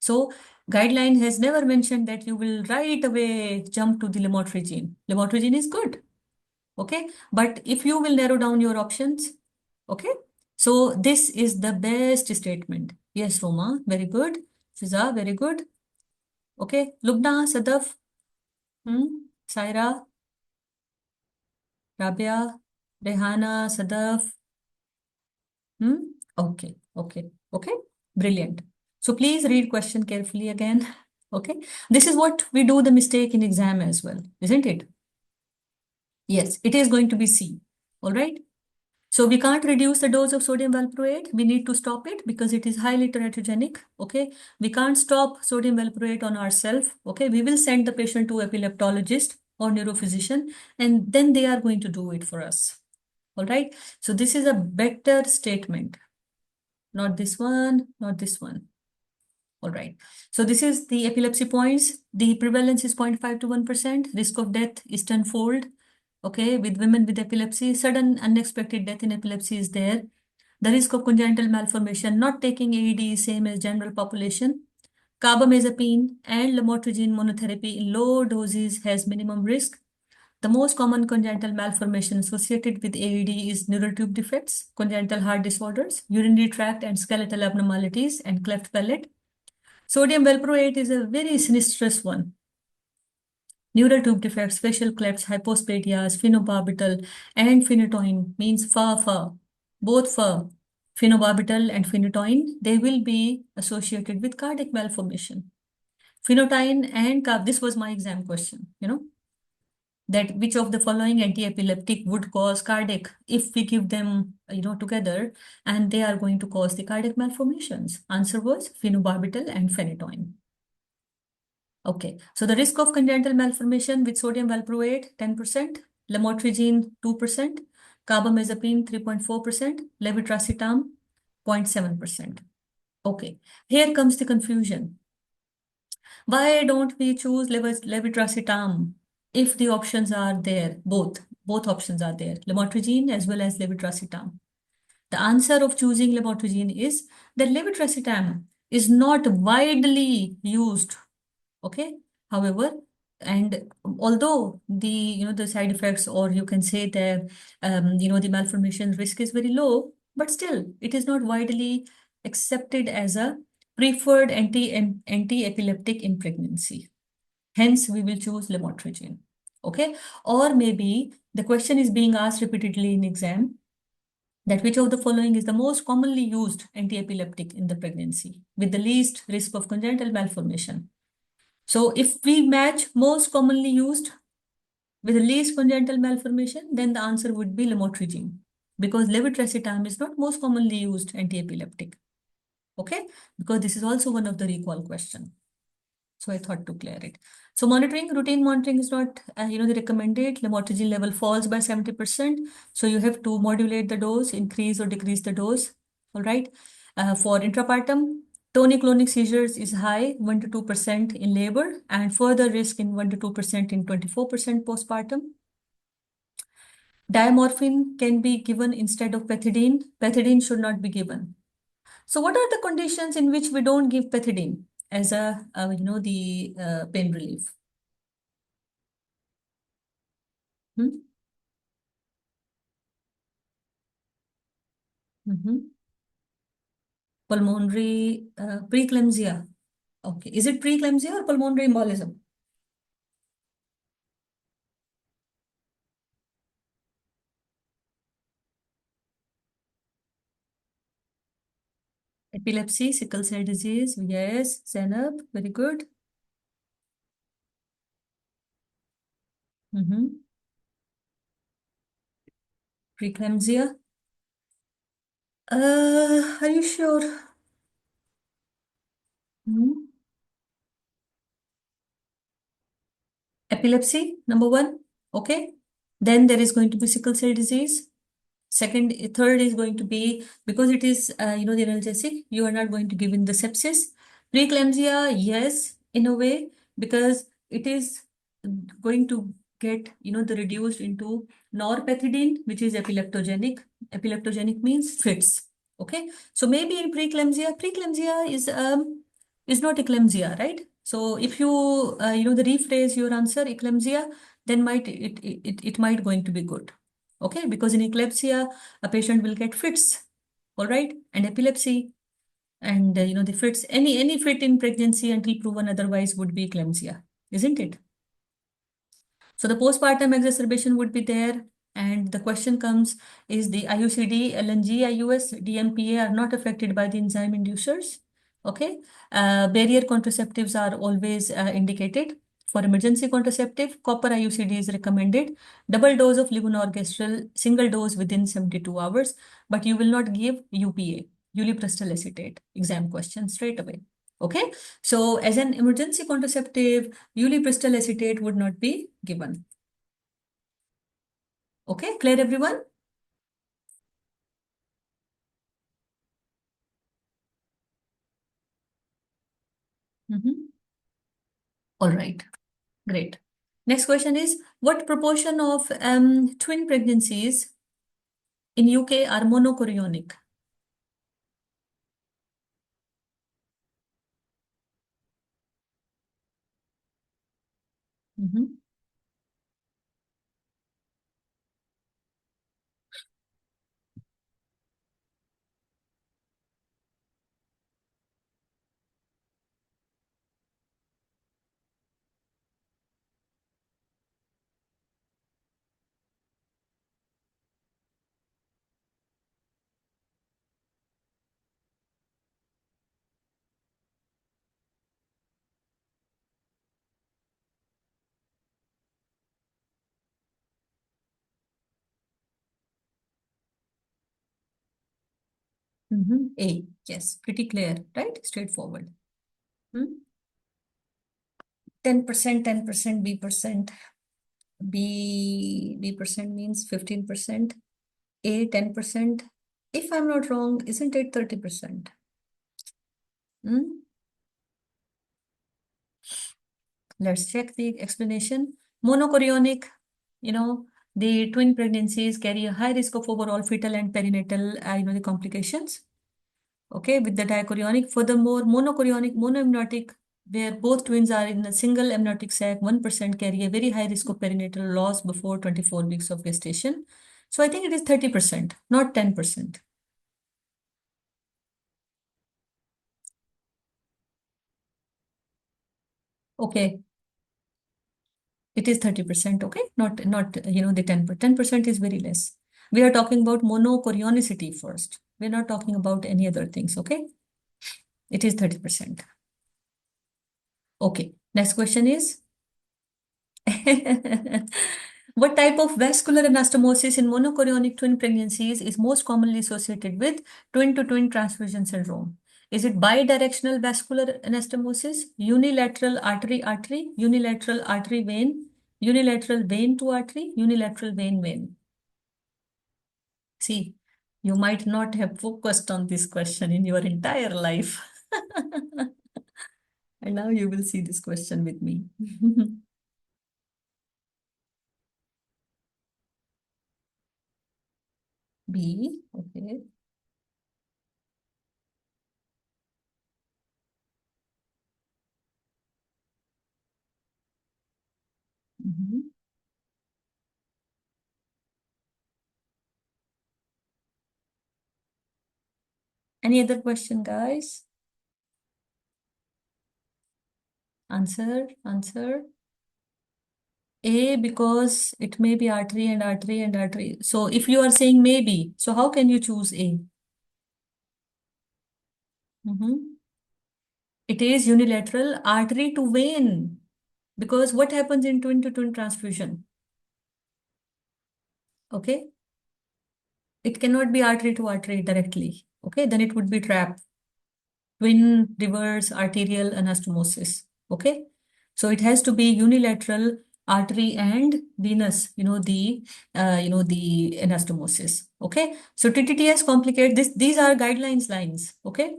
So guideline has never mentioned that you will right away jump to the lamotrigine. Lamotrigine is good. Okay. But if you will narrow down your options, okay. So this is the best statement. Yes, Roma, very good. Fiza, very good. Okay, Lubna, Sadaf, Saira, Rabia, Rehana, Sadaf. Okay, okay, okay. Brilliant. So please read question carefully again. Okay, this is what we do the mistake in exam as well, isn't it? Yes, it is going to be C. All right. So we can't reduce the dose of sodium valproate. We need to stop it because it is highly teratogenic. Okay. We can't stop sodium valproate on ourselves. Okay. We will send the patient to epileptologist or neurophysician, and then they are going to do it for us. All right. So this is a better statement. Not this one, not this one. All right. So this is the epilepsy points. The prevalence is 0.5 to 1%. Risk of death is tenfold. Okay, with women with epilepsy, sudden unexpected death in epilepsy is there. The risk of congenital malformation, not taking AED is same as general population. Carbamazepine and lamotrigine monotherapy in low doses has minimum risk. The most common congenital malformation associated with AED is neural tube defects, congenital heart disorders, urinary tract and skeletal abnormalities, and cleft palate. Sodium valproate is a very sinistrous one. Neural tube defects, facial clefts, hypospadias, phenobarbital, and phenytoin means FA. Both FA, phenobarbital and phenytoin, they will be associated with cardiac malformation. Phenytoin and this was my exam question, that which of the following anti-epileptic would cause cardiac if we give them, together, and they are going to cause the cardiac malformations. Answer was phenobarbital and phenytoin. Okay, so the risk of congenital malformation with sodium valproate, 10%, lamotrigine, 2%, carbamazepine, 3.4%, levetiracetam, 0.7%. Okay, here comes the confusion. Why don't we choose levetiracetam if the options are there? Both options are there, lamotrigine as well as levetiracetam. The answer of choosing lamotrigine is that levetiracetam is not widely used. Okay. However, and although the side effects, or you can say the malformation risk is very low, but still it is not widely accepted as a preferred anti-epileptic in pregnancy. Hence, we will choose lamotrigine. Okay. Or maybe the question is being asked repeatedly in exam, that which of the following is the most commonly used anti-epileptic in the pregnancy with the least risk of congenital malformation. So if we match most commonly used with the least congenital malformation, then the answer would be lamotrigine, because levetiracetam is not most commonly used anti-epileptic. Okay, because this is also one of the recall question. So I thought to clear it. So routine monitoring is not, the recommended. Lamotrigine level falls by 70%. So you have to modulate the dose, increase or decrease the dose. All right. For intrapartum, tonic-clonic seizures is high, 1 to 2% in labor, and further risk in 1 to 2% in 24% postpartum. Diamorphine can be given instead of pethidine. Pethidine should not be given. So what are the conditions in which we don't give pethidine as the pain relief? Hmm? Pulmonary preeclampsia. Okay, is it preeclampsia or pulmonary embolism? Epilepsy, sickle cell disease. Yes, Zainab, very good. Preeclampsia. Are you sure? Hmm? Epilepsy, number one. Okay. Then there is going to be sickle cell disease. Second, third is going to be, because it is, the analgesic, you are not going to give in the sepsis. Preeclampsia, yes, in a way, because it is going to get, the reduced into norpethidine, which is epileptogenic. Epileptogenic means fits. Okay. So maybe in preeclampsia is not eclampsia, right? So if you, the rephrase your answer, eclampsia, then it might going to be good. Okay, because in eclampsia, a patient will get fits, all right, and epilepsy, and the fits, any fit in pregnancy until proven otherwise would be eclampsia, isn't it? So the postpartum exacerbation would be there. And the question comes, is the IUCD, LNG, IUS, DMPA are not affected by the enzyme inducers? Okay. Barrier contraceptives are always indicated. For emergency contraceptive, copper IUCD is recommended. Double dose of levonorgestrel, single dose within 72 hours, but you will not give UPA, ulipristal acetate. Exam question straight away. Okay. So as an emergency contraceptive, ulipristal acetate would not be given. Okay, clear everyone? All right, great. Next question is, what proportion of twin pregnancies in UK are monochorionic? A, yes, pretty clear, right? Straightforward. 10%, 10%, B%. B% means 15%. A, 10%. If I'm not wrong, isn't it 30%? Let's check the explanation. Monochorionic, the twin pregnancies carry a high risk of overall fetal and perinatal, the complications. Okay, with the dichorionic. Furthermore, monochorionic, monoamniotic, where both twins are in a single amniotic sac, 1% carry a very high risk of perinatal loss before 24 weeks of gestation. So I think it is 30%, not 10%. Okay. It is 30%, okay? Not the 10%. 10% is very less. We are talking about monochorionicity first. We're not talking about any other things, okay? It is 30%. Okay, next question is what type of vascular anastomosis in monochorionic twin pregnancies is most commonly associated with twin-to-twin transfusion syndrome? Is it bidirectional vascular anastomosis, unilateral artery-artery, unilateral artery-vein, unilateral vein to artery, unilateral vein-vein? See, you might not have focused on this question in your entire life. And now you will see this question with me. B, okay. Any other question, guys? Answer. A, because it may be artery and artery and artery. So if you are saying maybe, so how can you choose A? It is unilateral artery to vein. Because what happens in twin to twin transfusion? Okay. It cannot be artery to artery directly. Okay. Then it would be trap. Twin reverse arterial anastomosis. Okay. So it has to be unilateral artery and venous, the anastomosis. Okay. So TTTS complicate this. These are guidelines lines. Okay.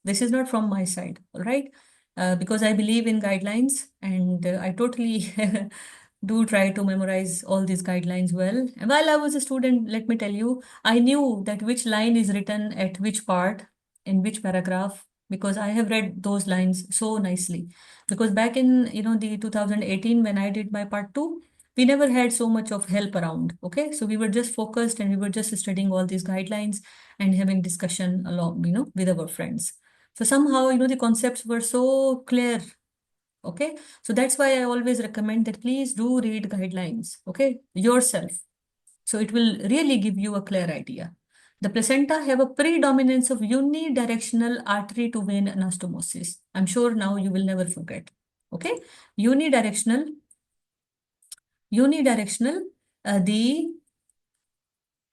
This is not from my side. All right. Because I believe in guidelines and I totally do try to memorize all these guidelines well. And while I was a student, let me tell you, I knew that which line is written at which part, in which paragraph, because I have read those lines so nicely. Because back in, the 2018, when I did my part two, we never had so much of help around. Okay. So we were just focused and we were just studying all these guidelines and having discussion along, with our friends. So somehow, the concepts were so clear. Okay. So that's why I always recommend that please do read guidelines, okay, yourself. So it will really give you a clear idea. The placenta have a predominance of unidirectional artery to vein anastomosis. I'm sure now you will never forget. Okay. Unidirectional, the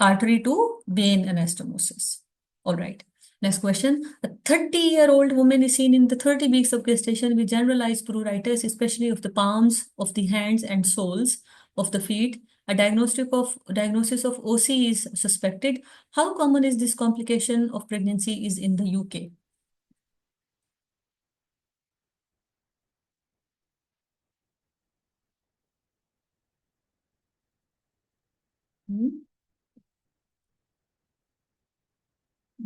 artery to vein anastomosis. All right. Next question. A 30-year-old woman is seen in the 30 weeks of gestation with generalized pruritus, especially of the palms of the hands and soles of the feet. A diagnosis of OC is suspected. How common is this complication of pregnancy is in the UK? Hmm?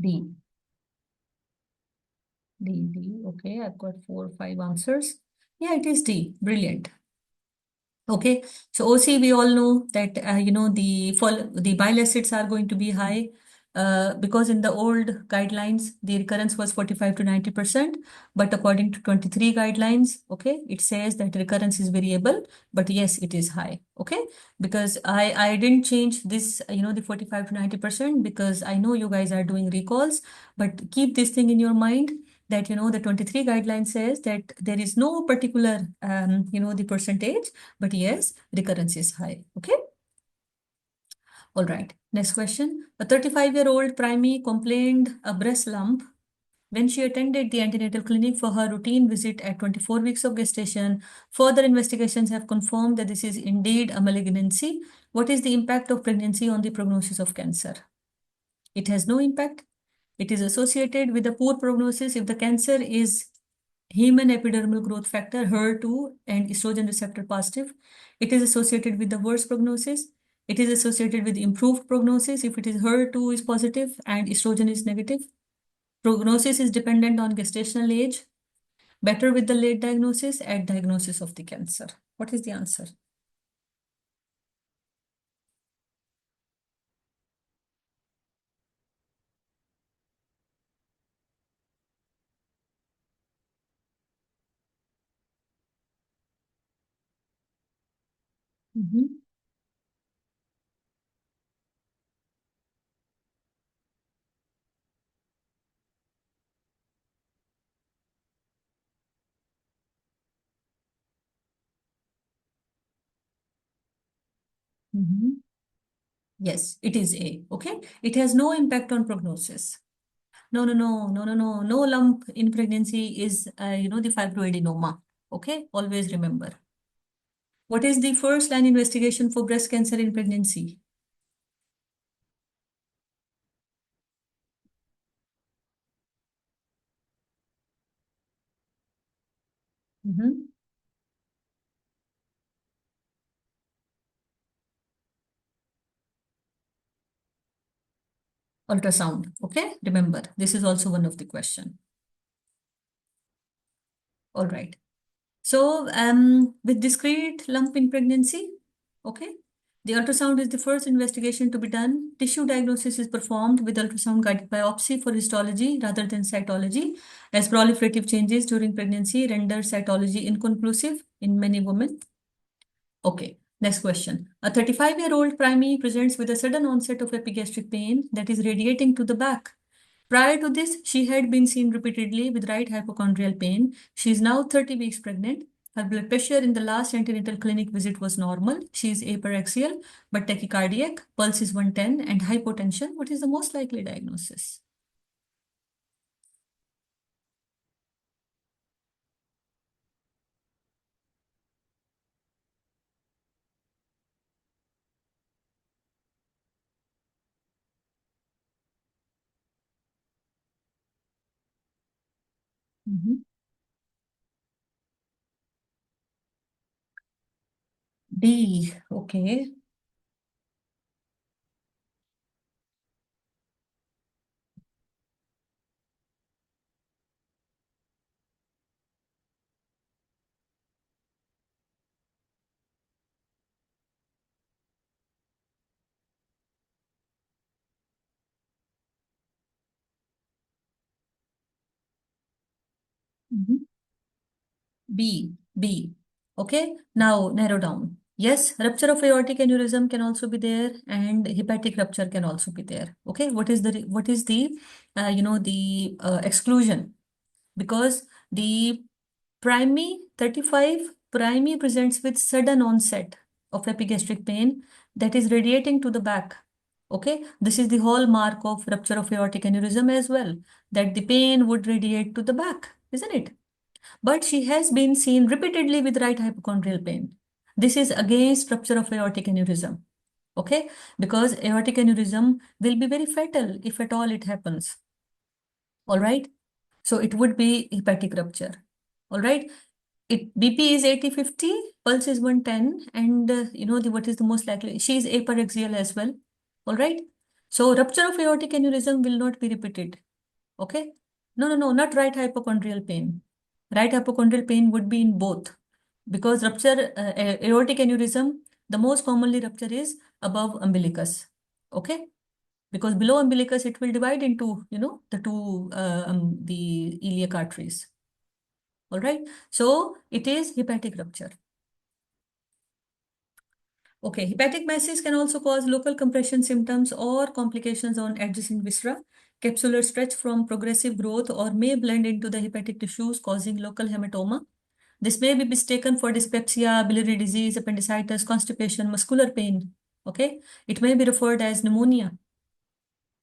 D. D. Okay, I've got 4 or 5 answers. Yeah, it is D. Brilliant. Okay, so OC, we all know that the bile acids are going to be high because in the old guidelines the recurrence was 45 to 90%, but according to 23 guidelines, okay, it says that recurrence is variable, but yes, it is high. Okay, because I didn't change this, the 45 to 90% because I know you guys are doing recalls, but keep this thing in your mind that the 23 guideline says that there is no particular the percentage, but yes, recurrence is high. Okay. All right. Next question. A 35-year-old primie complained a breast lump when she attended the antenatal clinic for her routine visit at 24 weeks of gestation. Further investigations have confirmed that this is indeed a malignancy. What is the impact of pregnancy on the prognosis of cancer? It has no impact. It is associated with a poor prognosis if the cancer is human epidermal growth factor, HER2, and estrogen receptor positive. It is associated with the worst prognosis. It is associated with improved prognosis if it is HER2 is positive and estrogen is negative. Prognosis is dependent on gestational age. Better with the late diagnosis at diagnosis of the cancer. What is the answer? Mhm. Mhm. Yes, it is A. Okay. It has no impact on prognosis. No, no, no, no, no, no. No lump in pregnancy is, the fibroadenoma. Okay. Always remember. What is the first line investigation for breast cancer in pregnancy? Mhm. Ultrasound. Okay. Remember, this is also one of the question. All right. So, with discrete lump in pregnancy, okay, the ultrasound is the first investigation to be done. Tissue diagnosis is performed with ultrasound guided biopsy for histology rather than cytology, as proliferative changes during pregnancy render cytology inconclusive in many women. Okay, next question. A 35-year-old primie presents with a sudden onset of epigastric pain that is radiating to the back. Prior to this, she had been seen repeatedly with right hypochondrial pain. She is now 30 weeks pregnant. Her blood pressure in the last antenatal clinic visit was normal. She is aperaxial but tachycardiac. Pulse is 110 and hypotension. What is the most likely diagnosis? Mhm. D. Okay. Mhm. B. B. Okay. Now narrow down. Yes, rupture of aortic aneurysm can also be there, and hepatic rupture can also be there. Okay. What is the exclusion? Because the primary 35 primary presents with sudden onset of epigastric pain that is radiating to the back. Okay, this is the hallmark of rupture of aortic aneurysm as well, that the pain would radiate to the back, isn't it? But she has been seen repeatedly with right hypochondrial pain. This is against rupture of aortic aneurysm. Okay, because aortic aneurysm will be very fatal if at all it happens. All right, so it would be hepatic rupture. All right, BP is 80/50, pulse is 110, and what is the most likely? She is aperaxial as well. All right, so rupture of aortic aneurysm will not be repeated. Okay, no, not right hypochondrial pain. Right hypochondrial pain would be in both, because rupture aortic aneurysm, the most commonly rupture is above umbilicus. Okay, because below umbilicus it will divide into the iliac arteries. All right, so it is hepatic rupture. Okay, hepatic masses can also cause local compression symptoms or complications on adjacent viscera. Capsular stretch from progressive growth or may blend into the hepatic tissues, causing local hematoma. This may be mistaken for dyspepsia, biliary disease, appendicitis, constipation, muscular pain. Okay, it may be referred as pneumonia.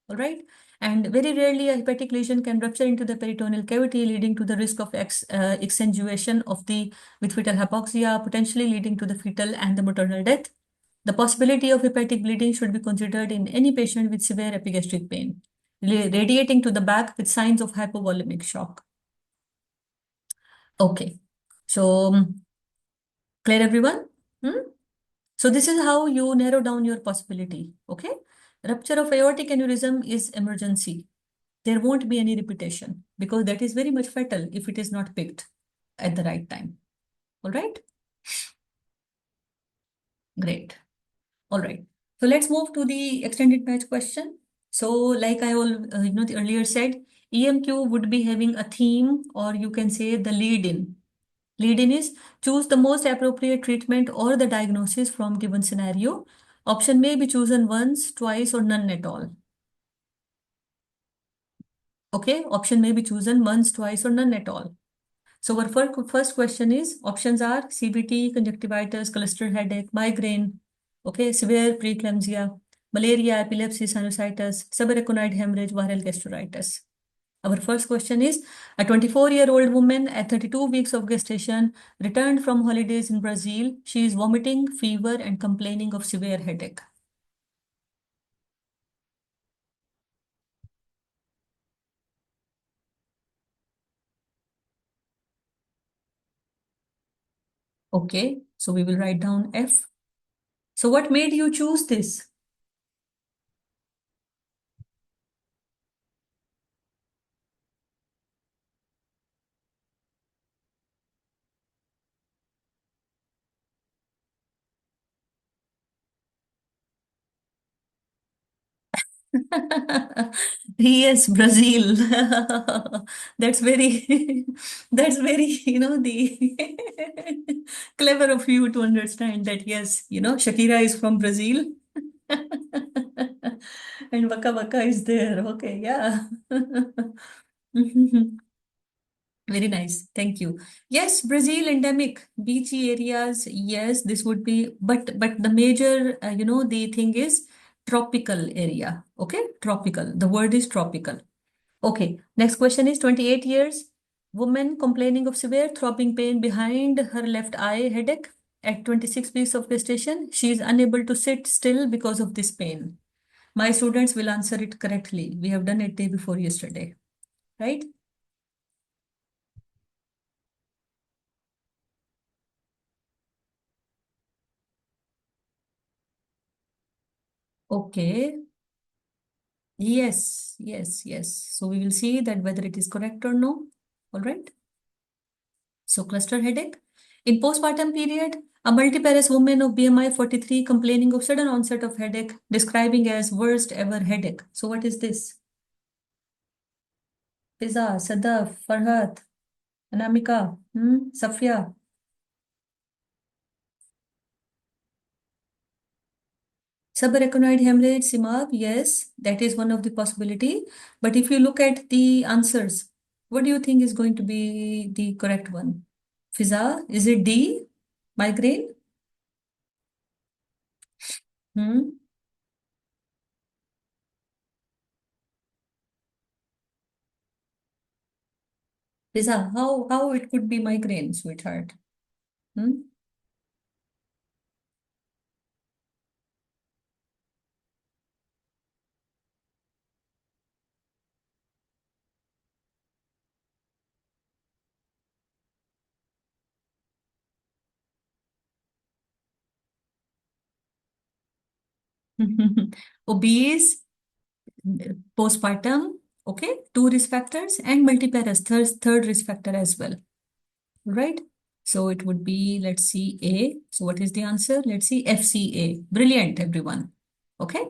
All right, and very rarely a hepatic lesion can rupture into the peritoneal cavity, leading to the risk of exsanguination of the with fetal hypoxia, potentially leading to the fetal and the maternal death. The possibility of hepatic bleeding should be considered in any patient with severe epigastric pain, radiating to the back with signs of hypovolemic shock. Okay, so clear everyone? Hmm? So this is how you narrow down your possibility. Okay, rupture of aortic aneurysm is emergency. There won't be any repetition because that is very much fatal if it is not picked at the right time. All right, great. All right. So let's move to the extended match question. So like I earlier said, EMQ would be having a theme, or you can say the lead in. Lead in is choose the most appropriate treatment or the diagnosis from given scenario. Option may be chosen once, twice, or none at all. Okay, option may be chosen once, twice, or none at all. So our first question is, options are CBT, conjunctivitis, cluster headache, migraine, okay, severe preeclampsia, malaria, epilepsy, sinusitis, subarachnoid hemorrhage, viral gastritis. Our first question is, a 24-year-old woman at 32 weeks of gestation returned from holidays in Brazil. She is vomiting, fever, and complaining of severe headache. Okay, so we will write down F. So what made you choose this? Yes, Brazil. That's very, that's very, the clever of you to understand that, yes, Shakira is from Brazil. And Waka Waka is there. Okay, yeah. Very nice. Thank you. Yes, Brazil endemic beachy areas. Yes, this would be, but the major, the thing is tropical area. Okay, tropical. The word is tropical. Okay. Next question is 28 years. Woman complaining of severe throbbing pain behind her left eye, headache at 26 weeks of gestation. She is unable to sit still because of this pain. My students will answer it correctly. We have done it day before yesterday, right? Okay. Yes, yes, yes. So we will see that whether it is correct or no. All right. So cluster headache. In postpartum period, a multiparous woman of BMI 43 complaining of sudden onset of headache, describing as worst ever headache. So what is this? Fiza, Sadaf, Farhat, Anamika, Safia. Subarachnoid hemorrhage, Simab, yes, that is one of the possibility. But if you look at the answers, what do you think is going to be the correct one? Fiza, is it D, migraine? Hmm? Fiza, how it could be migraine, sweetheart? Hmm? Obese, postpartum, okay, two risk factors, and multiparous, third risk factor as well, right? So it would be, let's see, A. So what is the answer? Let's see, FCA. Brilliant, everyone. Okay.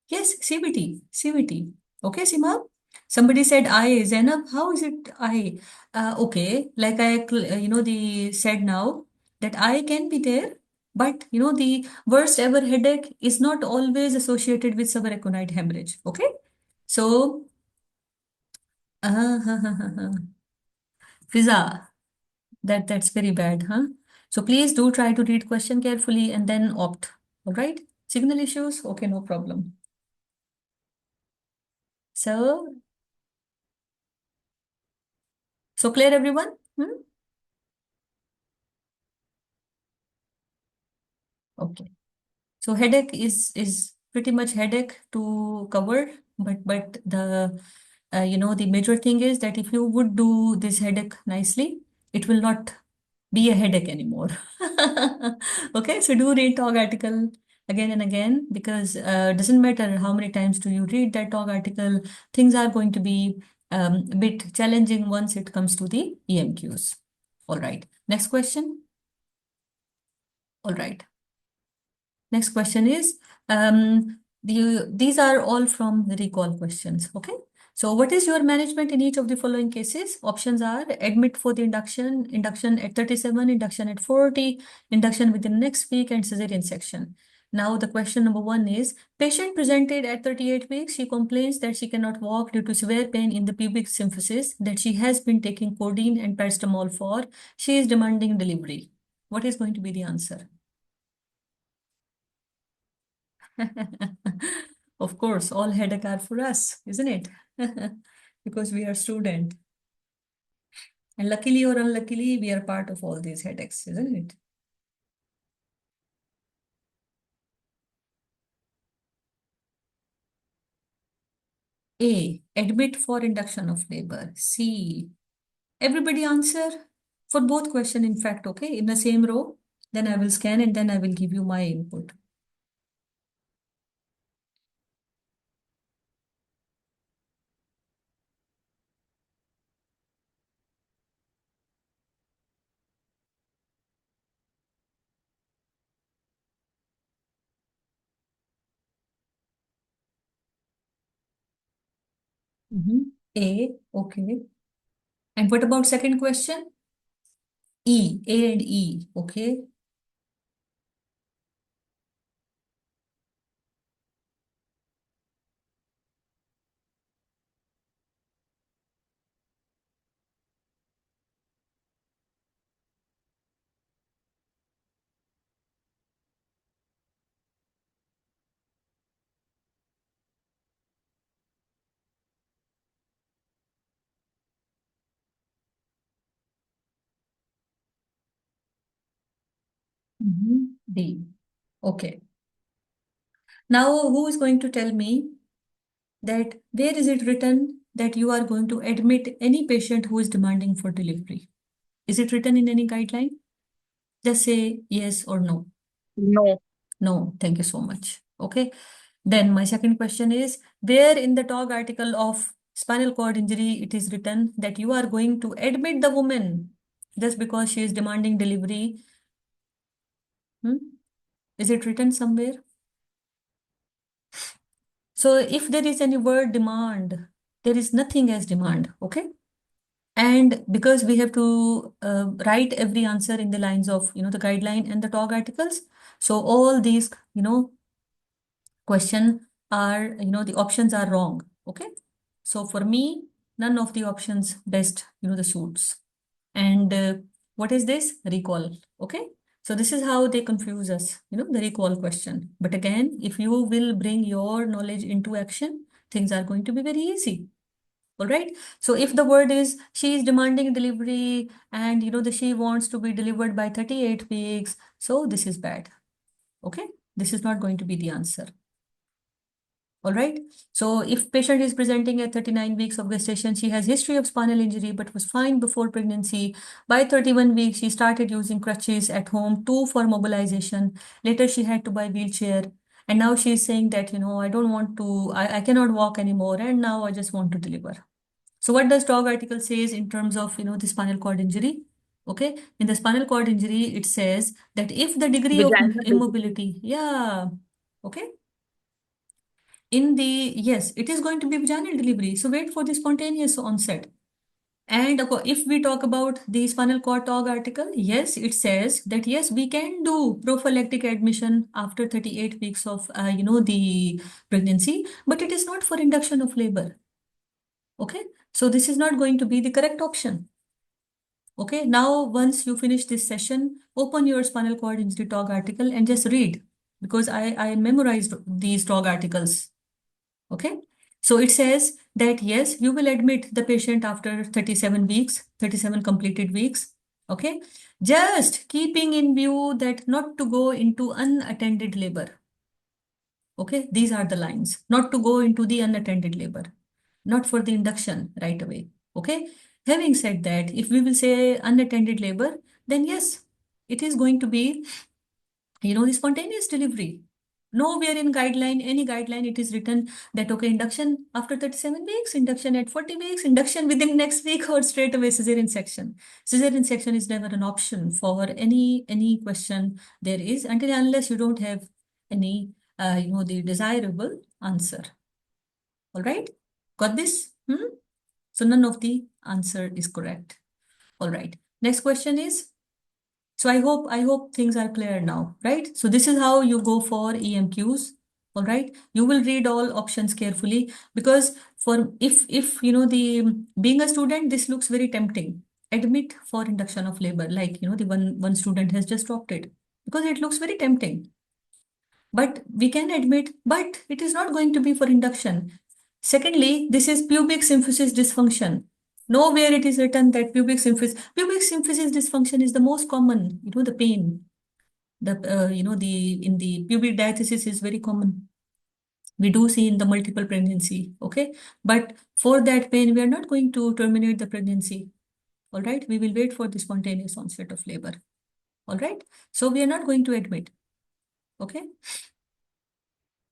Yes, CBT, CBT. Okay, Sima. Somebody said I, Zainab. How is it I? Okay, like the said now that I can be there, but the worst ever headache is not always associated with subarachnoid hemorrhage. Okay, so uh, Fiza, that's very bad, huh? So please do try to read question carefully and then opt. All right, signal issues. Okay, no problem. So clear, everyone? Hmm? Okay. So headache is pretty much headache to cover, but the major thing is that if you would do this headache nicely, it will not be a headache anymore. Okay, so do read talk article again and again because doesn't matter how many times do you read that talk article, things are going to be a bit challenging once it comes to the EMQs. All right, next question. All right. Next question is, these are all from the recall questions, okay? So what is your management in each of the following cases? Options are admit for the induction at 37, induction at 40, induction within the next week, and cesarean section. Now the question number one is, patient presented at 38 weeks. She complains that she cannot walk due to severe pain in the pubic symphysis that she has been taking codeine and paracetamol for. She is demanding delivery. What is going to be the answer? Of course, all headache are for us, isn't it? Because we are student. And luckily or unluckily, we are part of all these headaches, isn't it? A, admit for induction of labor. C, everybody answer for both question, in fact, okay, in the same row. Then I will scan and then I will give you my input. A, okay. And what about second question? E, A and E, okay. D. Okay. Now, who is going to tell me that where is it written that you are going to admit any patient who is demanding for delivery? Is it written in any guideline? Just say yes or no. No. No, thank you so much. Okay. Then my second question is, where in the TOG article of spinal cord injury it is written that you are going to admit the woman just because she is demanding delivery? Hmm? Is it written somewhere? So if there is any word demand, there is nothing as demand, okay? And because we have to write every answer in the lines of, the guideline and the TOG articles, so all these, question are, the options are wrong, okay? So for me, none of the options best, the suits. And what is this? Recall, okay? So this is how they confuse us, the recall question. But again, if you will bring your knowledge into action, things are going to be very easy. All right. So if the word is she is demanding delivery and she wants to be delivered by 38 weeks, so this is bad. Okay. This is not going to be the answer. All right. So if patient is presenting at 39 weeks of gestation, she has history of spinal injury but was fine before pregnancy. By 31 weeks, she started using crutches at home, two for mobilization. Later, she had to buy wheelchair. And now she is saying that, I don't want to, I cannot walk anymore. And now I just want to deliver. So what does TOG article says in terms of, the spinal cord injury? Okay. In the spinal cord injury, it says that if the degree of Vaginal delivery. immobility, yeah. Okay. Yes, it is going to be vaginal delivery. So wait for the spontaneous onset. And if we talk about the spinal cord TOG article, yes, it says that yes, we can do prophylactic admission after 38 weeks of, the pregnancy, but it is not for induction of labor. Okay, so this is not going to be the correct option. Okay, now once you finish this session, open your spinal cord injury TOG article and just read because I memorized these TOG articles. Okay. So it says that yes, you will admit the patient after 37 weeks, 37 completed weeks. Okay. Just keeping in view that not to go into unattended labor. Okay. These are the lines. Not to go into the unattended labor, not for the induction right away. Okay. Having said that, if we will say unattended labor, then yes, it is going to be the spontaneous delivery. Nowhere in guideline, any guideline, it is written that, okay, induction after 37 weeks, induction at 40 weeks, induction within next week, or straight away cesarean section. Cesarean section is never an option for any question there is until unless you don't have any, the desirable answer. All right. Got this? So none of the answer is correct. All right. Next question is, so I hope things are clear now, right? So this is how you go for EMQs. All right. You will read all options carefully because for if the being a student, this looks very tempting. Admit for induction of labor, like the one student has just opted because it looks very tempting. But we can admit, but it is not going to be for induction. Secondly, this is pubic symphysis dysfunction. Nowhere it is written that pubic symphysis dysfunction is the most common, the pain. In the pubic diathesis is very common. We do see in the multiple pregnancy, okay? But for that pain, we are not going to terminate the pregnancy, all right? We will wait for the spontaneous onset of labor, all right? So we are not going to admit, okay?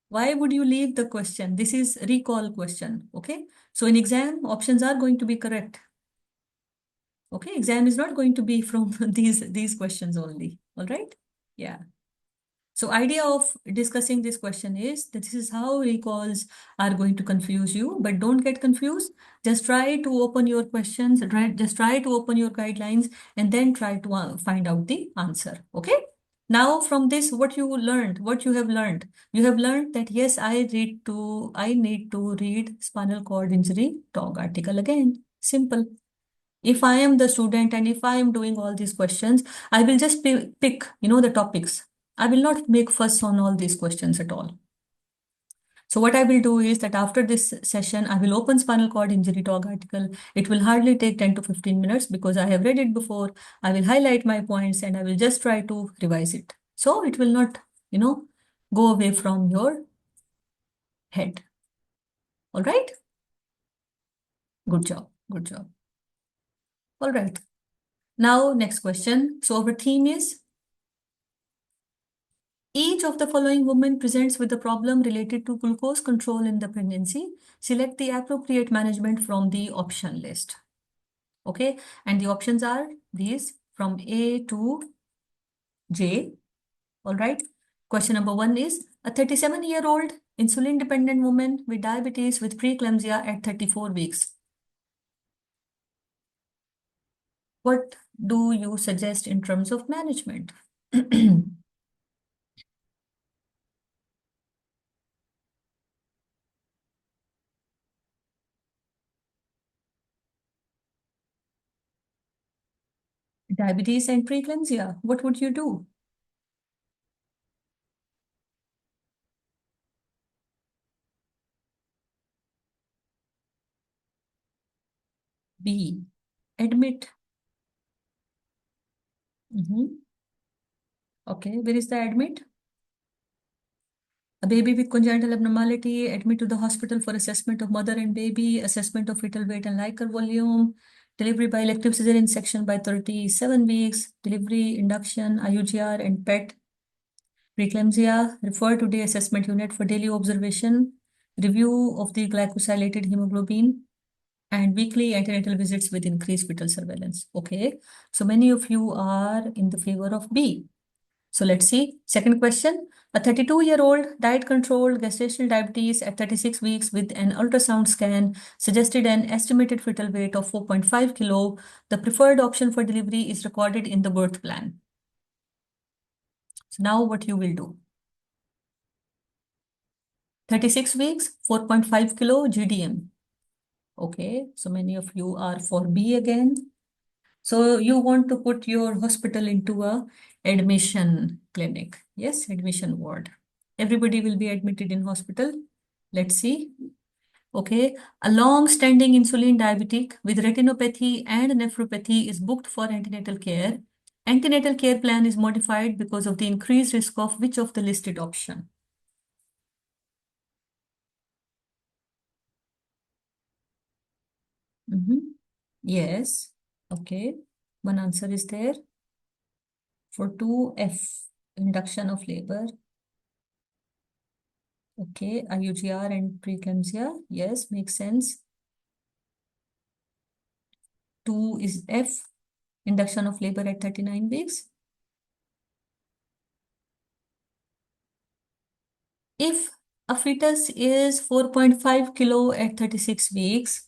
Why would you leave the question? This is recall question, okay? So in exam, options are going to be correct. Okay, exam is not going to be from these questions only, all right? Yeah. So idea of discussing this question is that this is how recalls are going to confuse you, but don't get confused. Just try to open your questions, just try to open your guidelines and then try to find out the answer, okay? Now from this, what you have learned that yes, I need to read spinal cord injury TOG article again. Simple. If I am the student and if I am doing all these questions, I will just pick, the topics. I will not make fuss on all these questions at all. So what I will do is that after this session, I will open spinal cord injury talk article. It will hardly take 10 to 15 minutes because I have read it before. I will highlight my points and I will just try to revise it. So it will not, go away from your head. All right? Good job. Good job. All right. Now, next question. So our theme is each of the following women presents with a problem related to glucose control in the pregnancy. Select the appropriate management from the option list. Okay, and the options are these from A to J. All right. Question number 1 is a 37-year-old insulin-dependent woman with diabetes with preeclampsia at 34 weeks. What do you suggest in terms of management? Diabetes and preeclampsia, what would you do? B, admit. Okay, where is the admit? A baby with congenital abnormality, admit to the hospital for assessment of mother and baby, assessment of fetal weight and Liker volume, delivery by elective cesarean section by 37 weeks, delivery, induction, IUGR and PET, preeclampsia, refer to day assessment unit for daily observation, review of the glycosylated hemoglobin, and weekly antenatal visits with increased fetal surveillance. Okay, so many of you are in the favor of B. So let's see. Second question. A 32-year-old diet-controlled gestational diabetes at 36 weeks with an ultrasound scan suggested an estimated fetal weight of 4.5 kilo. The preferred option for delivery is recorded in the birth plan. So now what you will do? 36 weeks, 4.5 kilo GDM. Okay, so many of you are for B again. So you want to put your hospital into a admission clinic. Yes, admission ward. Everybody will be admitted in hospital. Let's see. Okay, a long-standing insulin diabetic with retinopathy and nephropathy is booked for antenatal care. Antenatal care plan is modified because of the increased risk of which of the listed option? Yes. Okay. One answer is there. For 2F, induction of labor. Okay, IUGR and preeclampsia. Yes, makes sense. 2 is F, induction of labor at 39 weeks. If a fetus is 4.5 kilo at 36 weeks,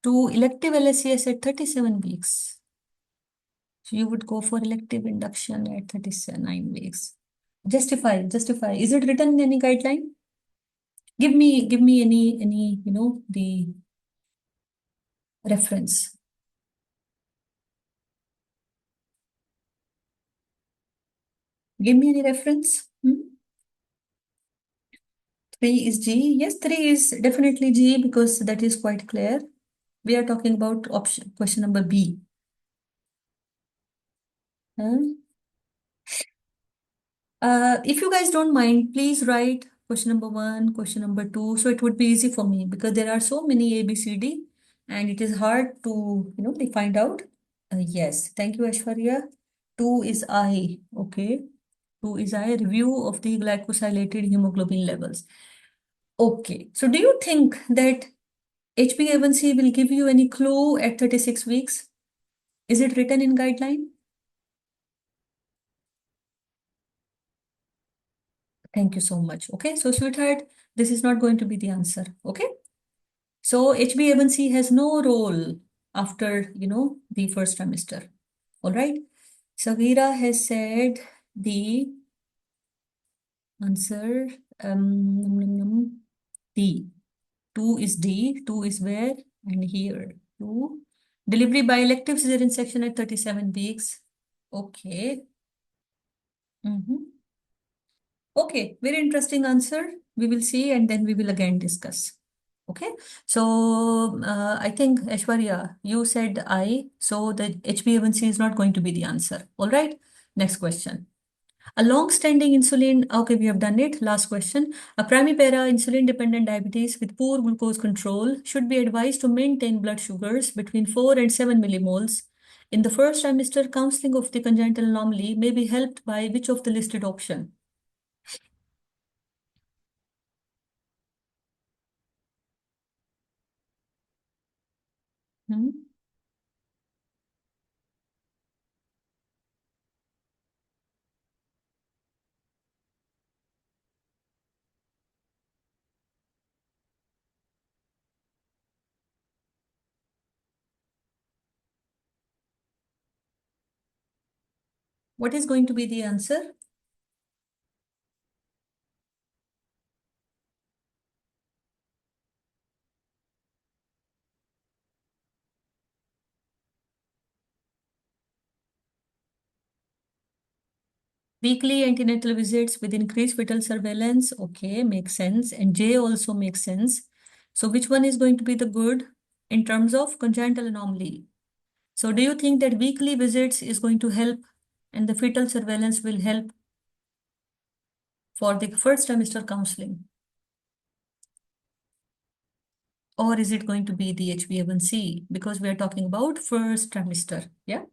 to elective LSCS at 37 weeks, so you would go for elective induction at 39 weeks. Justify. Is it written in any guideline? Give me any, the reference. Give me any reference. 3 is G. Yes, 3 is definitely G because that is quite clear. We are talking about question number B. If you guys don't mind, please write question number 1, question number 2. So it would be easy for me because there are so many A, B, C, D, and it is hard to, find out. Yes, thank you, Ashwarya. 2 is I. Okay. 2 is I, review of the glycosylated hemoglobin levels. Okay. So do you think that HbA1c will give you any clue at 36 weeks? Is it written in guideline? Thank you so much. Okay, so sweetheart, this is not going to be the answer. Okay, so HbA1c has no role after, the first trimester. All right, Sagira has said the answer D. 2 is D, 2 is where? And here, 2. Delivery by elective cesarean section at 37 weeks. Okay. Okay, very interesting answer. We will see and then we will again discuss. Okay, so I think Aishwarya, you said I, so the HbA1c is not going to be the answer. All right, next question. A long-standing insulin, okay, we have done it. Last question. A primipara insulin-dependent diabetes with poor glucose control should be advised to maintain blood sugars between 4 and 7 millimoles. In the first trimester, counseling of the congenital anomaly may be helped by which of the listed option? Hmm? What is going to be the answer? Weekly antenatal visits with increased fetal surveillance. Okay, makes sense. And J also makes sense. So which one is going to be the good in terms of congenital anomaly? So do you think that weekly visits is going to help and the fetal surveillance will help for the first trimester counseling? Or is it going to be the HbA1c? Because we are talking about first trimester. Yeah.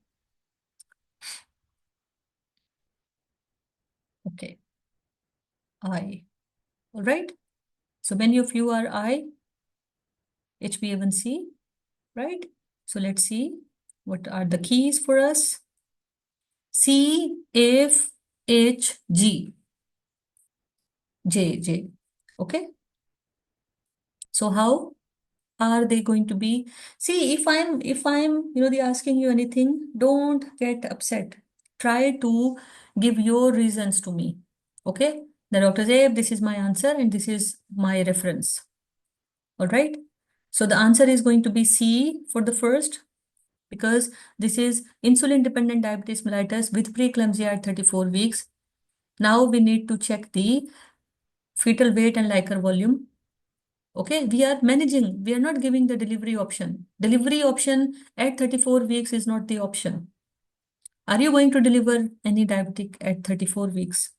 Okay. I. All right. So many of you are I, HbA1c, right? So let's see what are the keys for us. C, F, H, G, J, J. Okay. So how are they going to be? See, if I'm the asking you anything, don't get upset. Try to give your reasons to me. Okay. The doctor says, this is my answer and this is my reference. All right. So the answer is going to be C for the first, because this is insulin dependent diabetes mellitus with preeclampsia at 34 weeks. Now we need to check the fetal weight and Liker volume. Okay, we are managing, we are not giving the delivery option. Delivery option at 34 weeks is not the option. Are you going to deliver any diabetic at 34 weeks?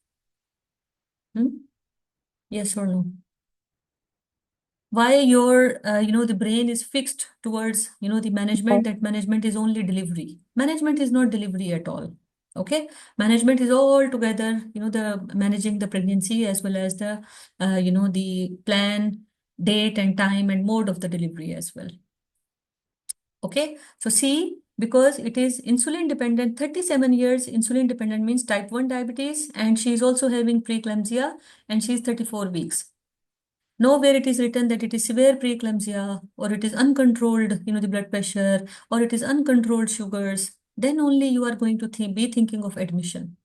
Yes or no? Why your, the brain is fixed towards, the management, that management is only delivery. Management is not delivery at all. Okay, management is all together, the managing the pregnancy as well as the, the plan, date and time and mode of the delivery as well. Okay, so C, because it is insulin dependent, 37 years insulin dependent means type 1 diabetes, and she is also having preeclampsia and she is 34 weeks. Nowhere it is written that it is severe preeclampsia or it is uncontrolled, the blood pressure, or it is uncontrolled sugars. Then only you are going to be thinking of admission.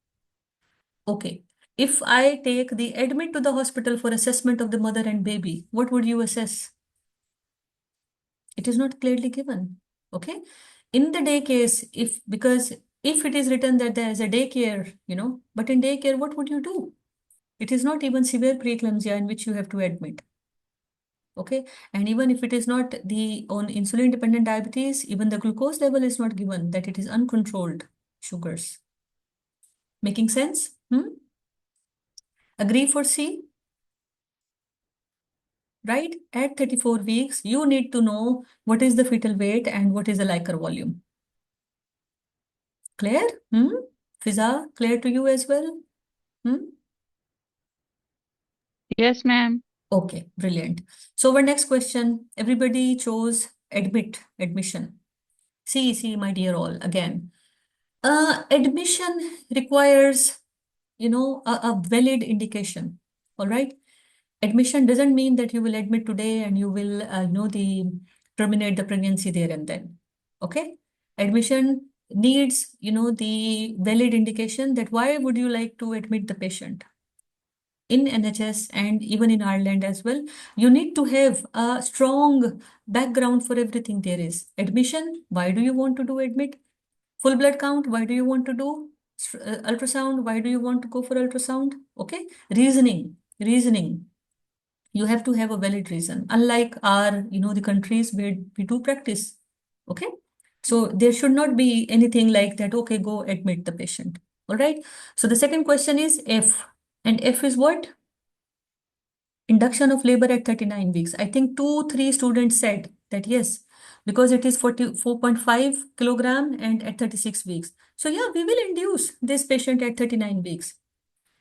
Okay. If I take the admit to the hospital for assessment of the mother and baby, what would you assess? It is not clearly given. Okay. In the day case, because if it is written that there is a daycare, but in daycare, what would you do? It is not even severe preeclampsia in which you have to admit. Okay, and even if it is not the on insulin dependent diabetes, even the glucose level is not given, that it is uncontrolled sugars. Making sense? Agree for C? Right? At 34 weeks, you need to know what is the fetal weight and what is the Liker volume. Clear? Fiza, clear to you as well? Yes, ma'am. Okay, brilliant. So our next question, everybody chose admission. See, my dear all, again. Admission requires, a valid indication. All right. Admission doesn't mean that you will admit today and you will, terminate the pregnancy there and then. Okay. Admission needs, the valid indication that why would you like to admit the patient? In NHS and even in Ireland as well, you need to have a strong background for everything there is. Admission, why do you want to do admit? Full blood count, why do you want to do? Ultrasound, why do you want to go for ultrasound? Okay, reasoning. You have to have a valid reason. Unlike our, the countries where we do practice. Okay, so there should not be anything like that. Okay, go admit the patient. All right. So the second question is F, and F is what? Induction of labor at 39 weeks. I think 3 students said that yes, because it is 44.5 kilogram and at 36 weeks. So yeah, we will induce this patient at 39 weeks.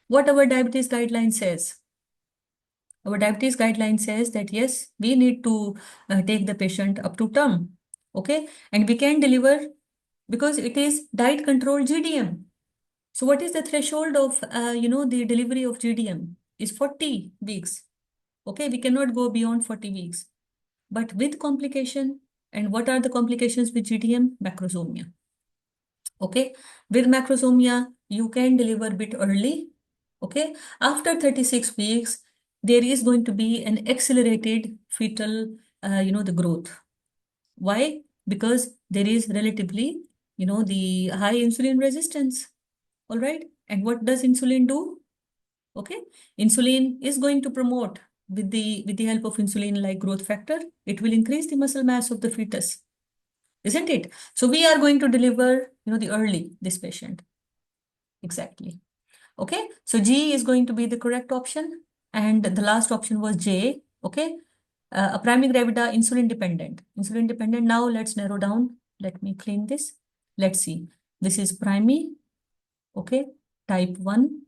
What our diabetes guideline says? Our diabetes guideline says that yes, we need to take the patient up to term. Okay, and we can deliver because it is diet controlled GDM. So what is the threshold of the delivery of GDM is 40 weeks. Okay, we cannot go beyond 40 weeks. But with complication, and what are the complications with GDM? Macrosomia. Okay, with macrosomia, you can deliver a bit early. Okay, after 36 weeks, there is going to be an accelerated fetal, the growth. Why? Because there is relatively, the high insulin resistance. All right, and what does insulin do? Okay, insulin is going to promote with the help of insulin like growth factor, it will increase the muscle mass of the fetus, isn't it? So we are going to deliver, the early this patient. Exactly. Okay, so G is going to be the correct option, and the last option was J. Okay, a primary gravida insulin dependent. Insulin dependent. Now let's narrow down. Let me clean this. Let's see. This is primary. Okay, type 1.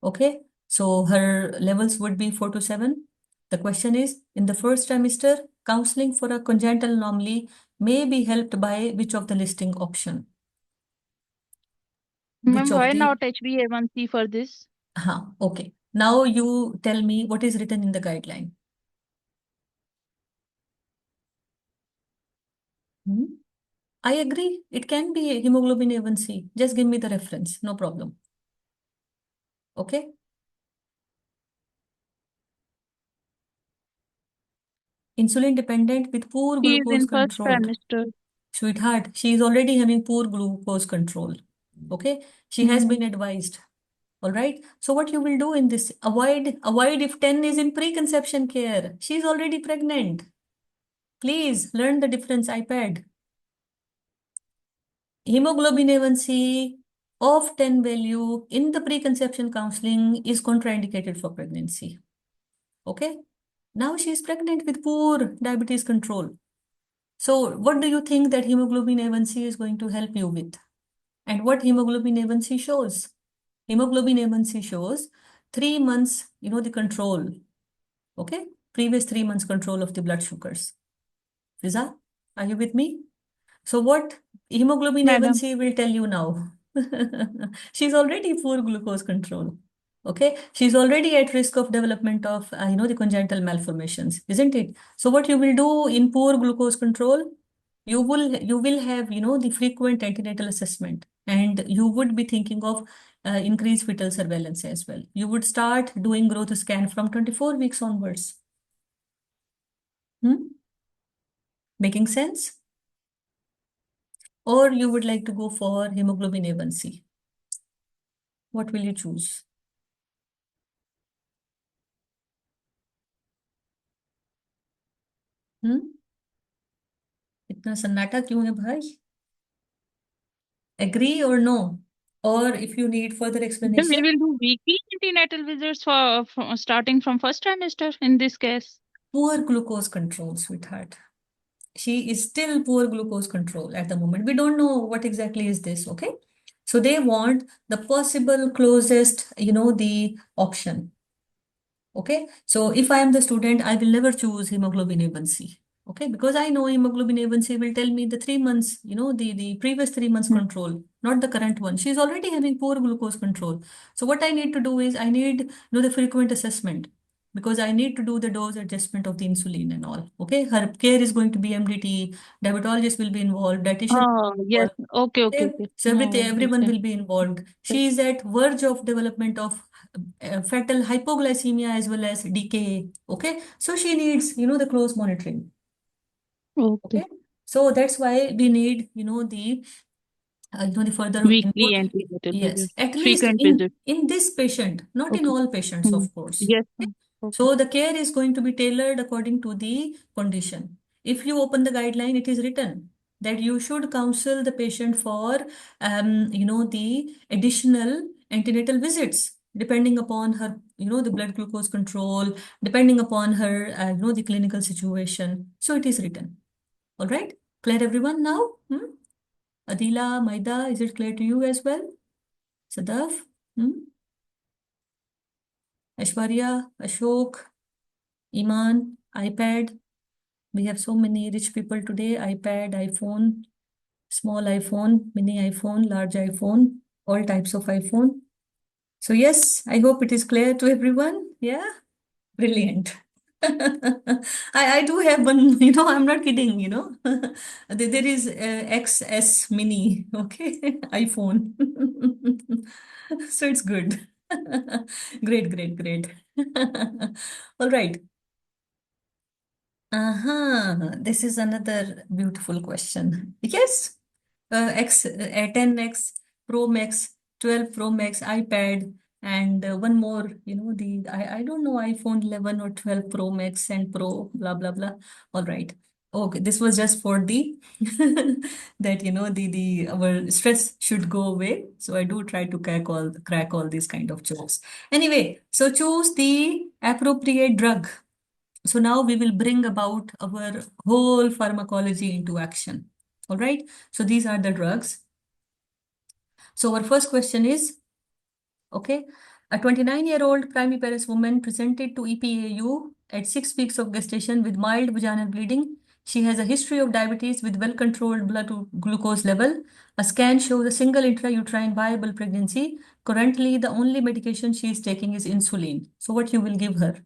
Okay, so her levels would be 4 to 7. The question is, in the first trimester, counseling for a congenital anomaly may be helped by which of the listing option? Which Ma'am, of why the... not HbA1c for this? Okay. Now you tell me what is written in the guideline. Hmm? I agree. It can be hemoglobin A1c. Just give me the reference. No problem. Okay. Insulin dependent with poor He is glucose in first control. trimester. Sweetheart, she is already having poor glucose control. Okay. She has been advised. All right. So what you will do in this, avoid if 10 is in preconception care. She is already pregnant. Please learn the difference, iPad. Hemoglobin A1c of 10 value in the preconception counseling is contraindicated for pregnancy. Okay. Now she is pregnant with poor diabetes control. So what do you think that hemoglobin A1c is going to help you with? And what hemoglobin A1c shows? Hemoglobin A1c shows 3 months, the control. Okay. Previous 3 months control of the blood sugars. Fiza, are you with me? So what hemoglobin Madam. A1c will tell you now? She's already poor glucose control. Okay, she's already at risk of development of the congenital malformations, isn't it? So what you will do in poor glucose control, you will have the frequent antenatal assessment, and you would be thinking of increased fetal surveillance as well. You would start doing growth scan from 24 weeks onwards. Making sense? Or you would like to go for hemoglobin A1c? What will you choose? इतना सन्नाटा क्यों है भाई? Agree or no? Or if you need further Then we explanation? will do weekly antenatal visits for starting from first trimester in this case. Poor glucose control, sweetheart. She is still poor glucose control at the moment. We don't know what exactly is this, okay? So they want the possible closest, the option. Okay, so if I am the student, I will never choose hemoglobin A1c. Okay, because I know hemoglobin A1c will tell me the 3 months, the previous 3 months control, not the current one. She's already having poor glucose control. So what I need to do is I need the frequent assessment, because I need to do the dose adjustment of the insulin and all. Okay, her care is going to be MDT, diabetologist will be involved, dietitian Oh, will be yes. involved. Okay, okay, Okay, okay. so Now I everyone understand. will be involved. She is at verge of development of fetal hypoglycemia as well as decay. Okay, so she needs the close monitoring. Okay. Okay, so that's why we need the the further Weekly input. antenatal Yes, visits. at least Frequent visits. in this patient, not in Okay. all patients, Hmm. of course. Yes, Okay? ma'am. Okay. So the care is going to be tailored according to the condition. If you open the guideline, it is written that you should counsel the patient for, the additional antenatal visits, depending upon her, the blood glucose control, depending upon her, the clinical situation. So it is written. All right. Clear everyone now? Adila, Maida, is it clear to you as well? Sadaf? Ashwarya, Ashok, Iman, iPad. We have so many rich people today. iPad, iPhone, small iPhone, mini iPhone, large iPhone, all types of iPhone. So yes, I hope it is clear to everyone. Yeah, brilliant. I do have one, I'm not kidding, there is XS mini, okay, iPhone. So it's good. Great, great, great. All right. This is another beautiful question. Yes, 10X Pro Max, 12 Pro Max iPad, and one more, I don't know, iPhone 11 or 12 Pro Max and Pro, blah, blah, blah. All right. Okay, this was just for the that the our stress should go away. So I do try to crack all these kind of jokes. Anyway, so choose the appropriate drug. So now we will bring about our whole pharmacology into action. All right. So these are the drugs. So our first question is, okay, a 29-year-old primiparous woman presented to EPAU at 6 weeks of gestation with mild vaginal bleeding. She has a history of diabetes with well-controlled blood glucose level. A scan shows a single intrauterine viable pregnancy. Currently, the only medication she is taking is insulin. So what you will give her?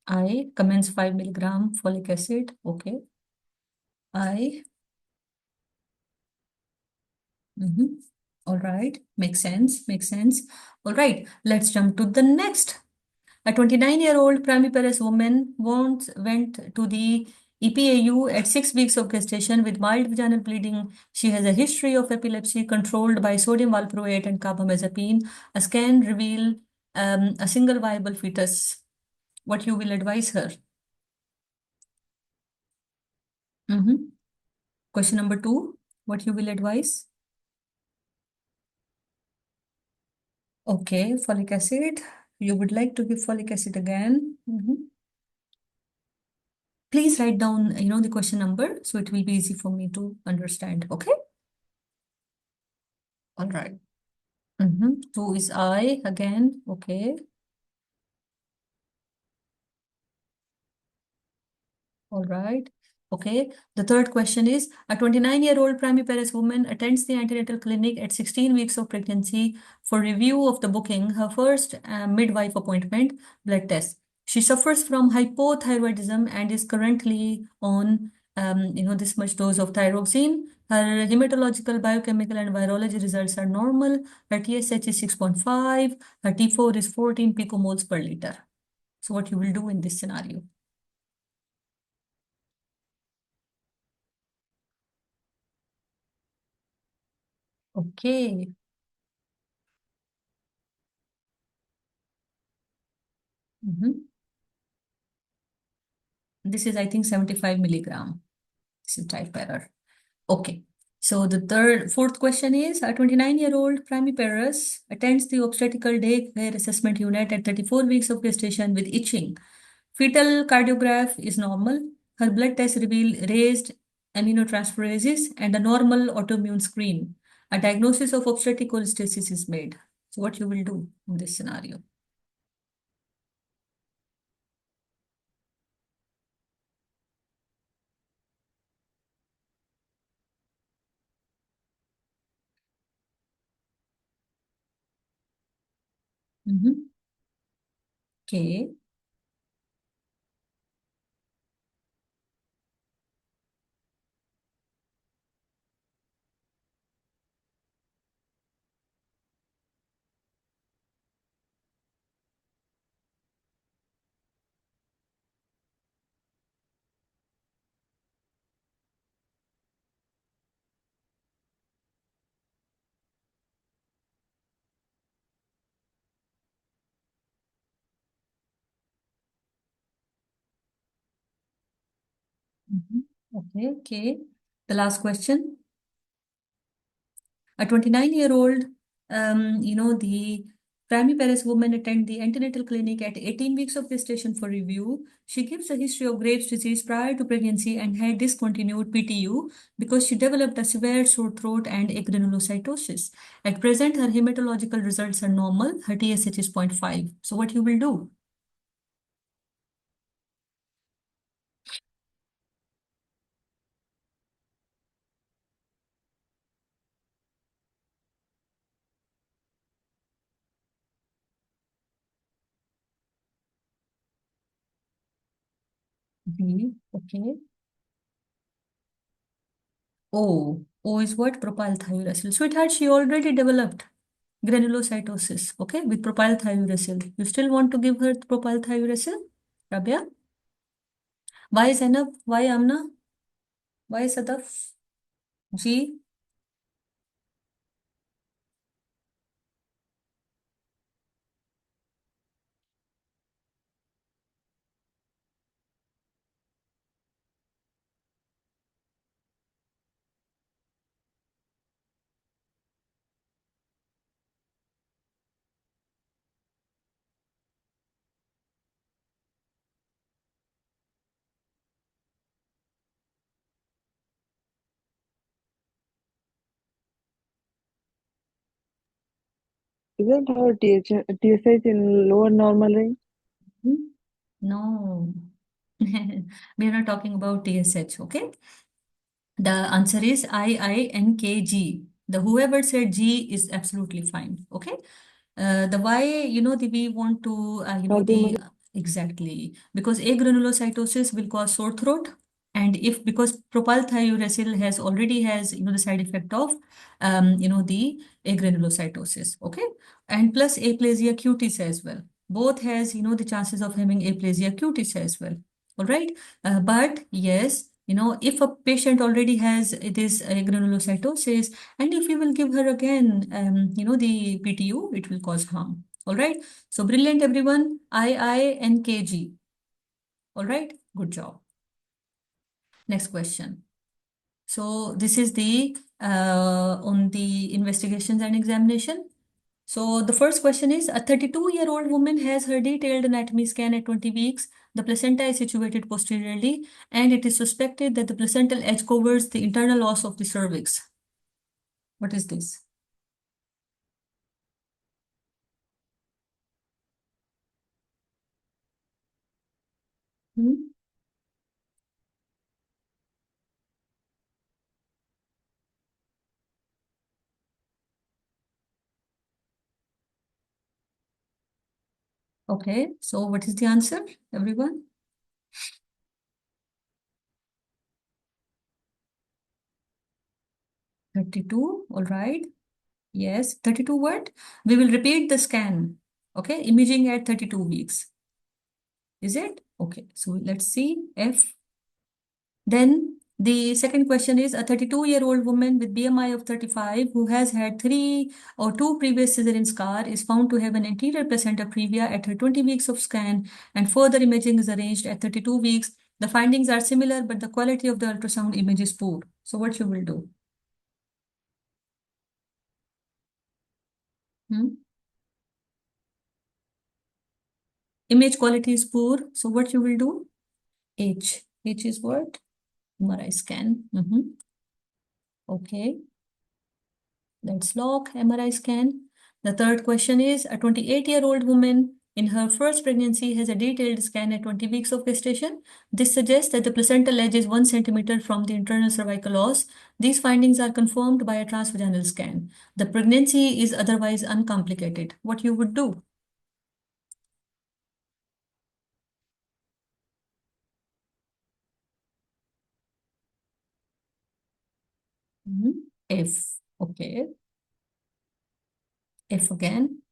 I commence 5 milligram folic acid. Okay. I. Mhm. All right. Makes sense. Makes sense. All right. Let's jump to the next. A 29-year-old primiparous woman went to the EPAU at 6 weeks of gestation with mild vaginal bleeding. She has a history of epilepsy controlled by sodium valproate and carbamazepine. A scan revealed a single viable fetus. What you will advise her? Question number 2. What you will advise? Okay, folic acid. You would like to give folic acid again. Please write down, the question number so it will be easy for me to understand. Okay. All right. 2 is I again. Okay. All right. Okay. The third question is, a 29-year-old primiparous woman attends the antenatal clinic at 16 weeks of pregnancy for review of the booking, her first midwife appointment, blood test. She suffers from hypothyroidism and is currently on, this much dose of thyroxine. Her hematological, biochemical, and virology results are normal. Her TSH is 6.5. Her T4 is 14 picomoles per liter. So what you will do in this scenario? Okay. This is, I think, 75 milligram. This is type error. Okay. So the fourth question is, a 29-year-old primiparous attends the obstetrical daycare assessment unit at 34 weeks of gestation with itching. Fetal cardiograph is normal. Her blood test reveal raised aminotransferases and a normal autoimmune screen. A diagnosis of obstetric cholestasis is made. So what you will do in this scenario? Okay. Okay, okay. The last question. A 29-year-old, the primiparous woman attend the antenatal clinic at 18 weeks of gestation for review. She gives a history of Graves' disease prior to pregnancy and had discontinued PTU because she developed a severe sore throat and agranulocytosis. At present, her hematological results are normal. Her TSH is 0.5. So what you will do? B, okay. O is what? Propylthiouracil. Sweetheart, she already developed granulocytosis, okay, with propylthiouracil. You still want to give her propylthiouracil? Rabia? Why Zainab? Why Amna? Why Sadaf? G? Isn't her TSH in lower normal range? Hmm? No. We are not talking about TSH, okay? The answer is IINKG. The whoever said G is absolutely fine, okay? The why, we want to, Albumin. exactly, because agranulocytosis will cause sore throat. And if because propylthiouracil already has, the side effect of, the agranulocytosis, okay? And plus aplasia cutis as well. Both has, the chances of having aplasia cutis as well. All right. But yes, if a patient already has this granulocytosis, and if we will give her again, the PTU, it will cause harm. All right. So brilliant, everyone. IINKG. All right. Good job. Next question. So this is the on the investigations and examination. So the first question is, a 32-year-old woman has her detailed anatomy scan at 20 weeks. The placenta is situated posteriorly, and it is suspected that the placental edge covers the internal os of the cervix. What is this? Hmm? Okay, so what is the answer, everyone? 32, all right. Yes, 32 what? We will repeat the scan. Okay, imaging at 32 weeks. Is it? Okay, so let's see. F. Then the second question is, a 32-year-old woman with BMI of 35 who has had 3 or 2 previous cesarean scar is found to have an anterior placenta previa at her 20 weeks of scan, and further imaging is arranged at 32 weeks. The findings are similar, but the quality of the ultrasound image is poor. So what you will do? Hmm? Image quality is poor. So what you will do? H. H is what? MRI scan. Okay. Let's log MRI scan. The third question is, a 28-year-old woman in her first pregnancy has a detailed scan at 20 weeks of gestation. This suggests that the placental edge is 1 centimeter from the internal cervical os. These findings are confirmed by a transvaginal scan. The pregnancy is otherwise uncomplicated. What you would do? F. Okay. F again.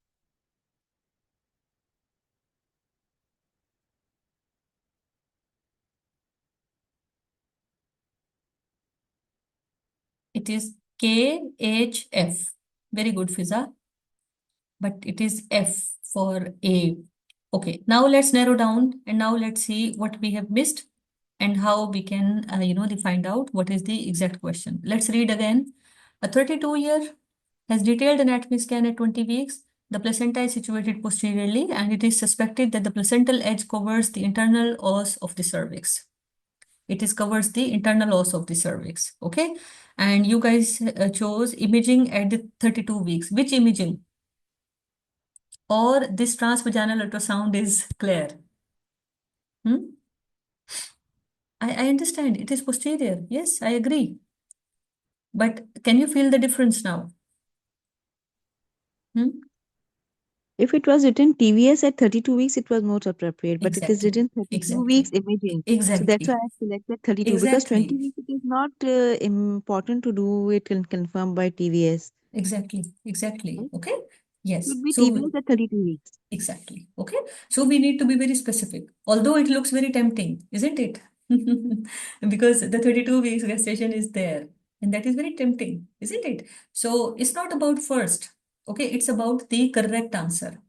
It is KHF. Very good, Fiza. But it is F for A. Okay, now let's narrow down and now let's see what we have missed and how we can, find out what is the exact question. Let's read again. A 32-year has detailed anatomy scan at 20 weeks. The placenta is situated posteriorly, and it is suspected that the placental edge covers the internal os of the cervix. It is covers the internal os of the cervix. Okay, and you guys chose imaging at the 32 weeks. Which imaging? Or this transvaginal ultrasound is clear? Hmm? I understand it is posterior. Yes, I agree. But can you feel the difference now? Hmm? If it was written TVS at 32 weeks, it was more appropriate, but it is Exactly. written 32 Exactly. weeks imaging. So that's why Exactly. I selected 32 because 20 Exactly. weeks it is not important to do it confirmed by TVS. Exactly. Exactly. Right? Okay. Yes. It would be So TVS at 32 weeks. exactly. Okay. So we need to be very specific, although it looks very tempting, isn't it? Because the 32 weeks gestation is there, and that is very tempting, isn't it? So it's not about first. Okay. It's about the correct answer.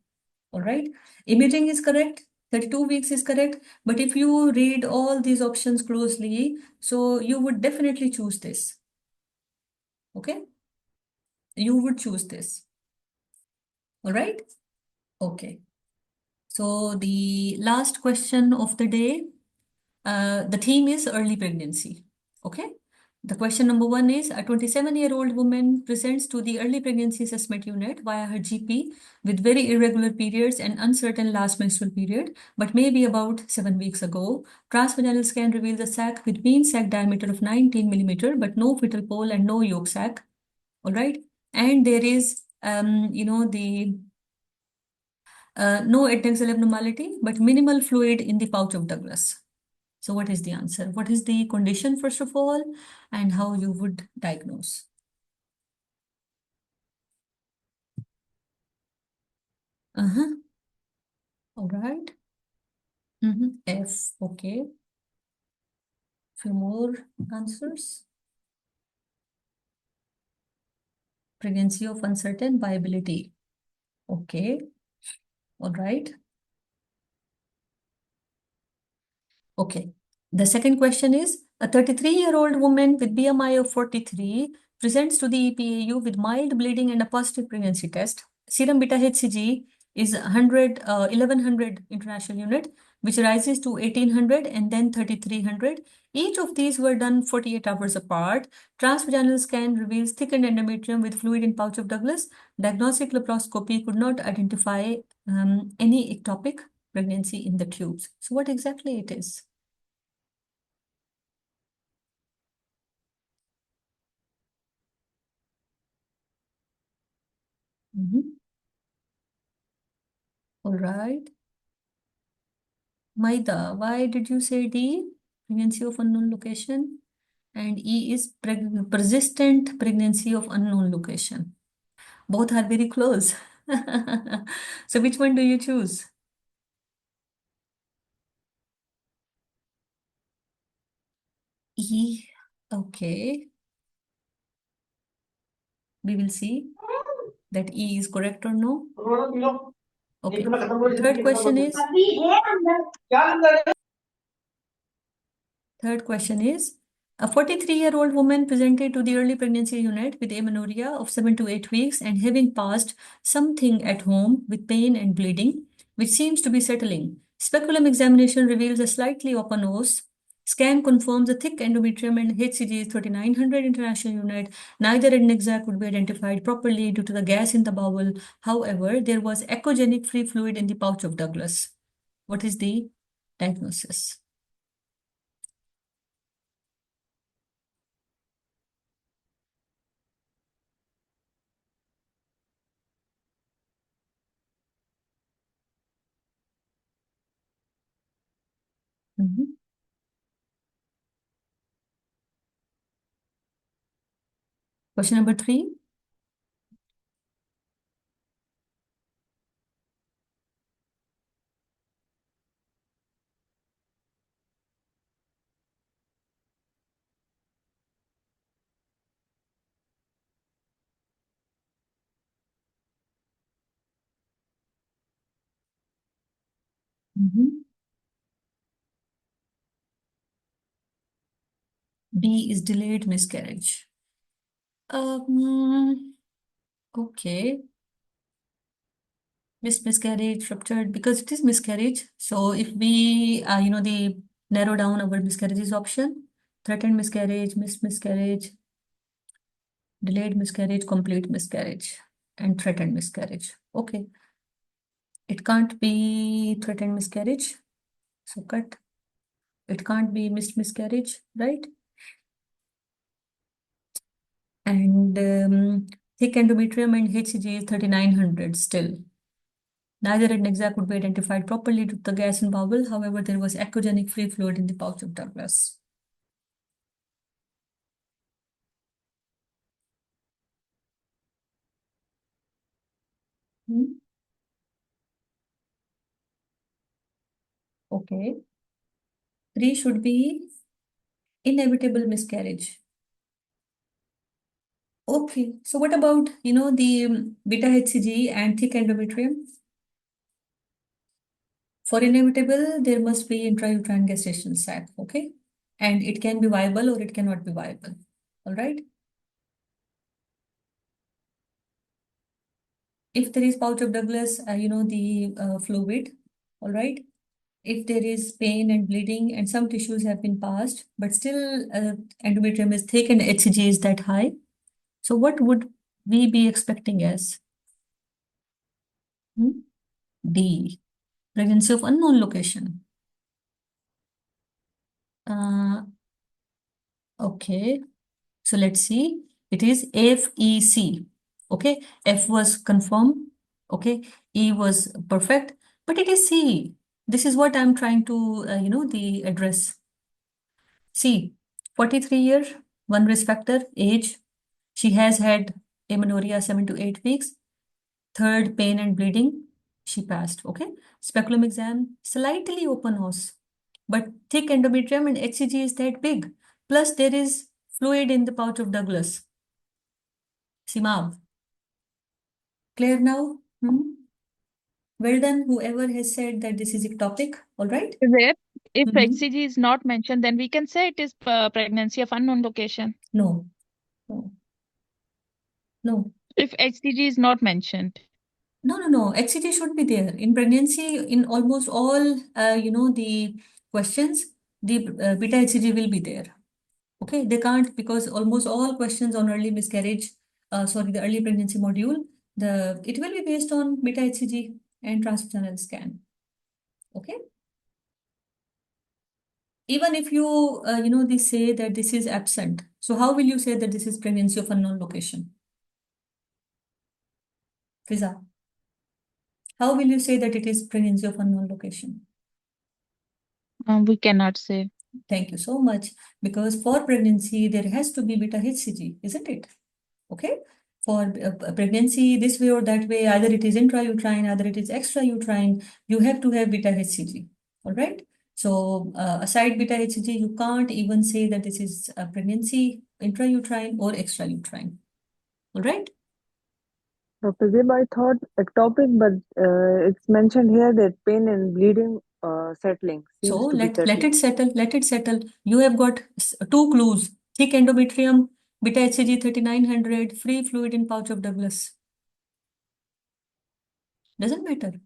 All right. Imaging is correct. 32 weeks is correct. But if you read all these options closely, so you would definitely choose this. Okay. You would choose this. All right. Okay. So the last question of the day, the theme is early pregnancy. Okay. The question number one is a 27-year-old woman presents to the early pregnancy assessment unit via her GP with very irregular periods and uncertain last menstrual period, but maybe about 7 weeks ago. Transvaginal scan reveals a sac with mean sac diameter of 19 millimeter, but no fetal pole and no yolk sac. All right. And there is, the no adnexal abnormality, but minimal fluid in the pouch of Douglas. So what is the answer? What is the condition, first of all, and how you would diagnose? Uh-huh. All right. F. Okay. Few more answers. Pregnancy of uncertain viability. Okay. All right. Okay. The second question is, a 33-year-old woman with BMI of 43 presents to the EPAU with mild bleeding and a positive pregnancy test. Serum beta HCG is 1100 international unit, which rises to 1800 and then 3300. Each of these were done 48 hours apart. Transvaginal scan reveals thickened endometrium with fluid in pouch of Douglas. Diagnostic laparoscopy could not identify any ectopic pregnancy in the tubes. So what exactly it is? All right. Maida, why did you say D? Pregnancy of unknown location. And E is persistent pregnancy of unknown location. Both are very close. So which one do you choose? E. Okay. We will see that E is correct or no. Okay. Third question is. Third question is, a 43-year-old woman presented to the early pregnancy unit with amenorrhea of 7 to 8 weeks and having passed something at home with pain and bleeding, which seems to be settling. Speculum examination reveals a slightly open os. Scan confirms a thick endometrium and HCG is 3900 international unit. Neither adnexac could be identified properly due to the gas in the bowel. However, there was echogenic free fluid in the pouch of Douglas. What is the diagnosis? Mhm. Question number 3. Mhm. B is delayed miscarriage. Okay. Miscarriage, ruptured, because it is miscarriage. So if we, the narrow down our miscarriages option, threatened miscarriage, miscarriage, delayed miscarriage, complete miscarriage, and threatened miscarriage. Okay. It can't be threatened miscarriage. So cut. It can't be miscarriage, right? And thick endometrium and HCG is 3900 still. Neither and exact could be identified properly due to the gas in bowel. However, there was echogenic free fluid in the pouch of Douglas. Okay. 3 should be inevitable miscarriage. Okay. So what about, the beta HCG and thick endometrium? For inevitable, there must be intrauterine gestation sac, okay? And it can be viable or it cannot be viable, all right? If there is pouch of Douglas, the fluid, all right? If there is pain and bleeding and some tissues have been passed, but still endometrium is thick and HCG is that high, so what would we be expecting as? D, pregnancy of unknown location. Okay, so let's see. It is FEC. Okay, F was confirmed. Okay, E was perfect, but it is C. This is what I'm trying to, the address. C, 43 year, one risk factor, age. She has had amenorrhea 7 to 8 weeks. Third, pain and bleeding. She passed. Okay, speculum exam, slightly open os, but thick endometrium and HCG is that big. Plus, there is fluid in the pouch of Douglas. Simab. Clear now? Well done, whoever has said that this is ectopic. All right? If HCG is not mentioned, then we can say it is pregnancy of unknown location. No. No. No. If HCG is not mentioned. No. HCG should be there. In pregnancy, in almost all, the questions, the beta HCG will be there. Okay, they can't, because almost all questions on early miscarriage, the early pregnancy module, it will be based on beta HCG and transvaginal scan. Okay. Even if you, they say that this is absent. So how will you say that this is pregnancy of unknown location? Fiza, how will you say that it is pregnancy of unknown location? We cannot say. Thank you so much. Because for pregnancy, there has to be beta HCG, isn't it? Okay. For pregnancy, this way or that way, either it is intrauterine, either it is extrauterine, you have to have beta HCG. All right. So aside beta HCG, you can't even say that this is a pregnancy intrauterine or extrauterine. All right. Dr. Zib, I thought ectopic, but it's mentioned here that pain and bleeding settling. So Seems to be let it settle. Let it settle. You have got 2 clues: thick endometrium, beta HCG 3900, free fluid in pouch of Douglas. Doesn't matter.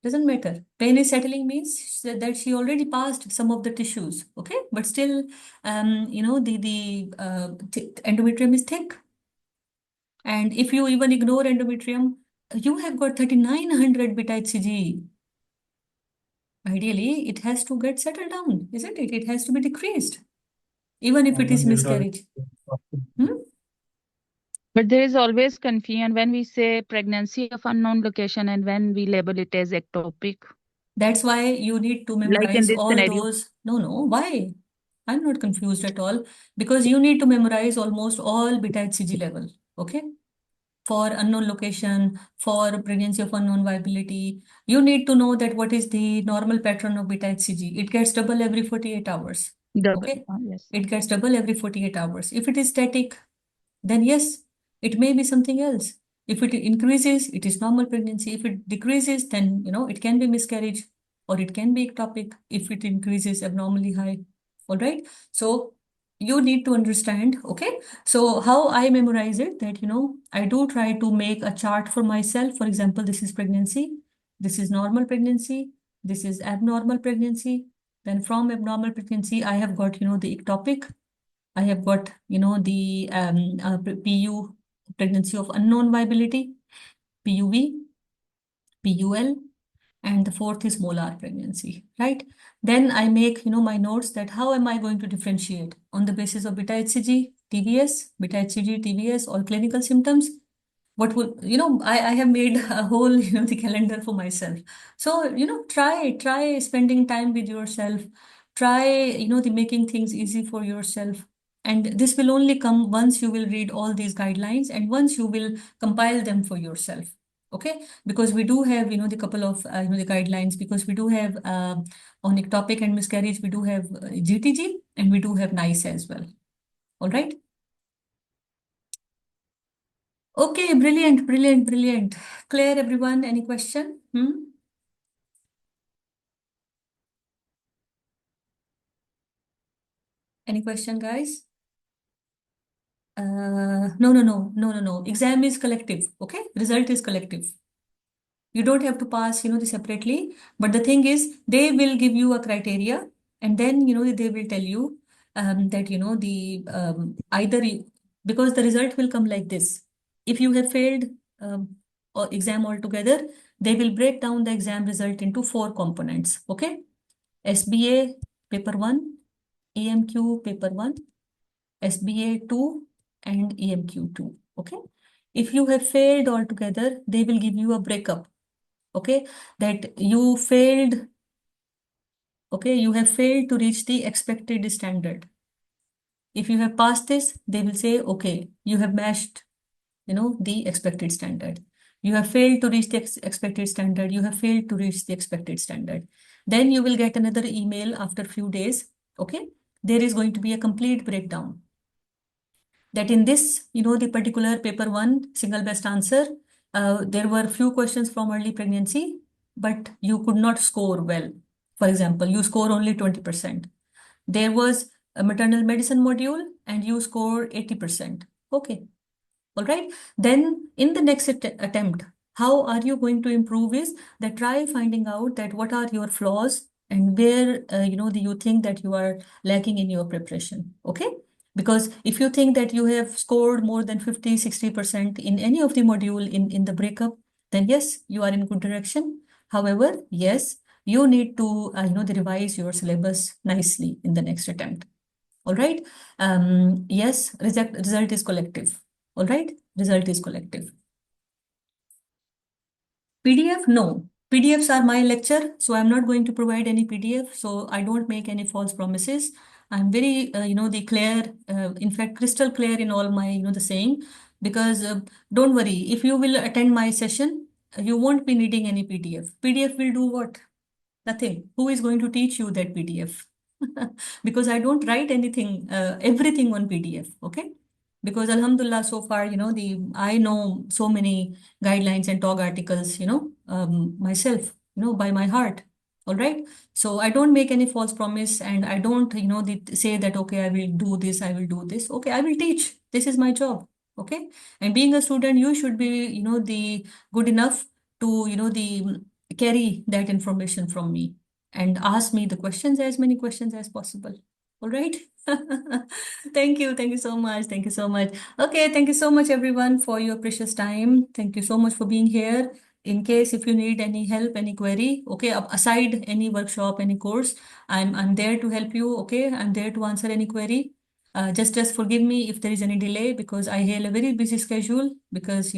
Doesn't matter. Pain is settling means that she already passed some of the tissues. Okay, but still, the endometrium is thick. And if you even ignore endometrium, you have got 3900 beta HCG. Ideally, it has to get settled down, isn't it? It has to be decreased, even if it is miscarriage. But there is always confusion when we say pregnancy of unknown location and when we label it as ectopic. That's why you need to Like in memorize this all scenario. those. No, why? I'm not confused at all, because you need to memorize almost all beta HCG level, okay? For unknown location, for pregnancy of unknown viability, you need to know that what is the normal pattern of beta HCG. It gets double every 48 hours, Double. okay? Yes. It gets double every 48 hours. If it is static, then yes, it may be something else. If it increases, it is normal pregnancy. If it decreases, then, it can be miscarriage or it can be ectopic if it increases abnormally high. All right. So you need to understand, okay? So how I memorize it, that, I do try to make a chart for myself. For example, this is pregnancy, this is normal pregnancy, this is abnormal pregnancy. Then from abnormal pregnancy, I have got, the ectopic. I have got, the PU, pregnancy of unknown viability, PUV, PUL, and the fourth is molar pregnancy, right? Then I make, my notes that how am I going to differentiate on the basis of beta HCG, TVS, beta HCG, TVS, or clinical symptoms. What will, I have made a whole, the calendar for myself. So, try spending time with yourself. Try, the making things easy for yourself. And this will only come once you will read all these guidelines and once you will compile them for yourself. Okay, because we do have, the couple of, the guidelines, because we do have on ectopic and miscarriage, we do have GTG and we do have NICE as well. All right. Okay, brilliant, brilliant, brilliant. Clear, everyone? Any question? Any question, guys? No. Exam is collective, okay? Result is collective. You don't have to pass, separately. But the thing is, they will give you a criteria, and then, they will tell you that, either because the result will come like this. If you have failed or exam altogether, they will break down the exam result into 4 components, okay? SBA paper 1, EMQ paper 1, SBA 2, and EMQ 2, okay? If you have failed altogether, they will give you a breakup, okay, that you failed, okay, you have failed to reach the expected standard. If you have passed this, they will say, okay, you have matched, the expected standard. You have failed to reach the expected standard. You have failed to reach the expected standard. Then you will get another email after few days, okay? There is going to be a complete breakdown. That in this, the particular paper 1, single best answer, there were few questions from early pregnancy, but you could not score well. For example, you score only 20%. There was a maternal medicine module and you score 80%. Okay. All right. Then in the next attempt, how are you going to improve is that try finding out that what are your flaws and where, do you think that you are lacking in your preparation. Okay. Because if you think that you have scored more than 50, 60% in any of the module in the breakup, then yes, you are in good direction. However, yes, you need to, revise your syllabus nicely in the next attempt. All right. Yes, result is collective. All right. Result is collective. PDF? No. PDFs are my lecture, so I'm not going to provide any PDF. So I don't make any false promises. I'm very, the clear, in fact, crystal clear in all my, the saying, because don't worry, if you will attend my session, you won't be needing any PDF. PDF will do what? Nothing. Who is going to teach you that PDF? Because I don't write anything, everything on PDF. Okay. Because Alhamdulillah, so far, I know so many guidelines and talk articles, myself, by my heart. All right. So I don't make any false promise and I don't, say that, okay, I will do this, I will do this. Okay, I will teach. This is my job. Okay. And being a student, you should be, the good enough to, the carry that information from me and ask me the questions, as many questions as possible. All right. Thank you. Thank you so much. Thank you so much. Okay. Thank you so much, everyone, for your precious time. Thank you so much for being here. In case if you need any help, any query, okay, aside any workshop, any course, I'm there to help you. Okay. I'm there to answer any query. Just forgive me if there is any delay because I have a very busy schedule because,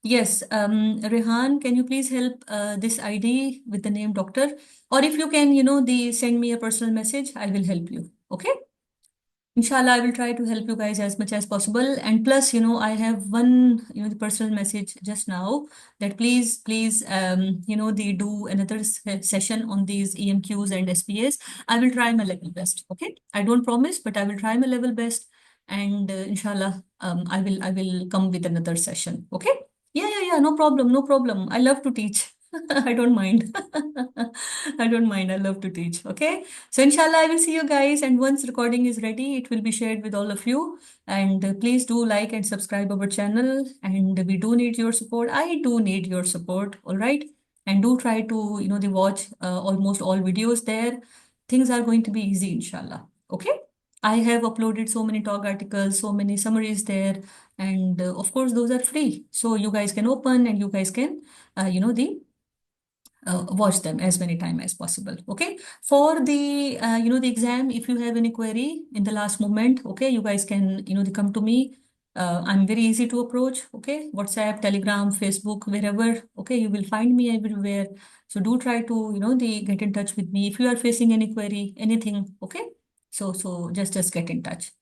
yes, Rehan, can you please help this ID with the name doctor? Or if you can, send me a personal message, I will help you. Okay? Inshallah, I will try to help you guys as much as possible. And plus, I have one, the personal message just now that please, they do another session on these EMQs and SPAs. I will try my level best. Okay. I don't promise, but I will try my level best. And inshallah, I will come with another session. Okay. Yeah. No problem. No problem. I love to teach. I don't mind. I don't mind. I love to teach. Okay. So inshallah, I will see you guys. And once recording is ready, it will be shared with all of you. And please do like and subscribe our channel. And we do need your support. I do need your support. All right. And do try to, the watch almost all videos there. Things are going to be easy, inshallah. Okay. I have uploaded so many talk articles, so many summaries there. And of course, those are free. So you guys can open and you guys can, watch them as many time as possible. Okay. For the, the exam, if you have any query in the last moment, okay, you guys can, they come to me. I'm very easy to approach. Okay. WhatsApp, Telegram, Facebook, wherever. Okay. You will find me everywhere. So do try to, get in touch with me if you are facing any query, anything. Okay. So just get in touch.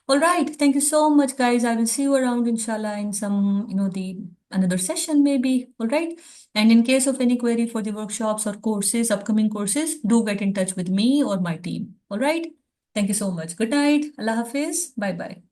All right. Thank you so much, guys. I will see you around, inshallah, in some, the another session maybe. All right. And in case of any query for the workshops or courses, upcoming courses, do get in touch with me or my team. All right. Thank you so much. Good night. Allah Hafiz. Bye bye.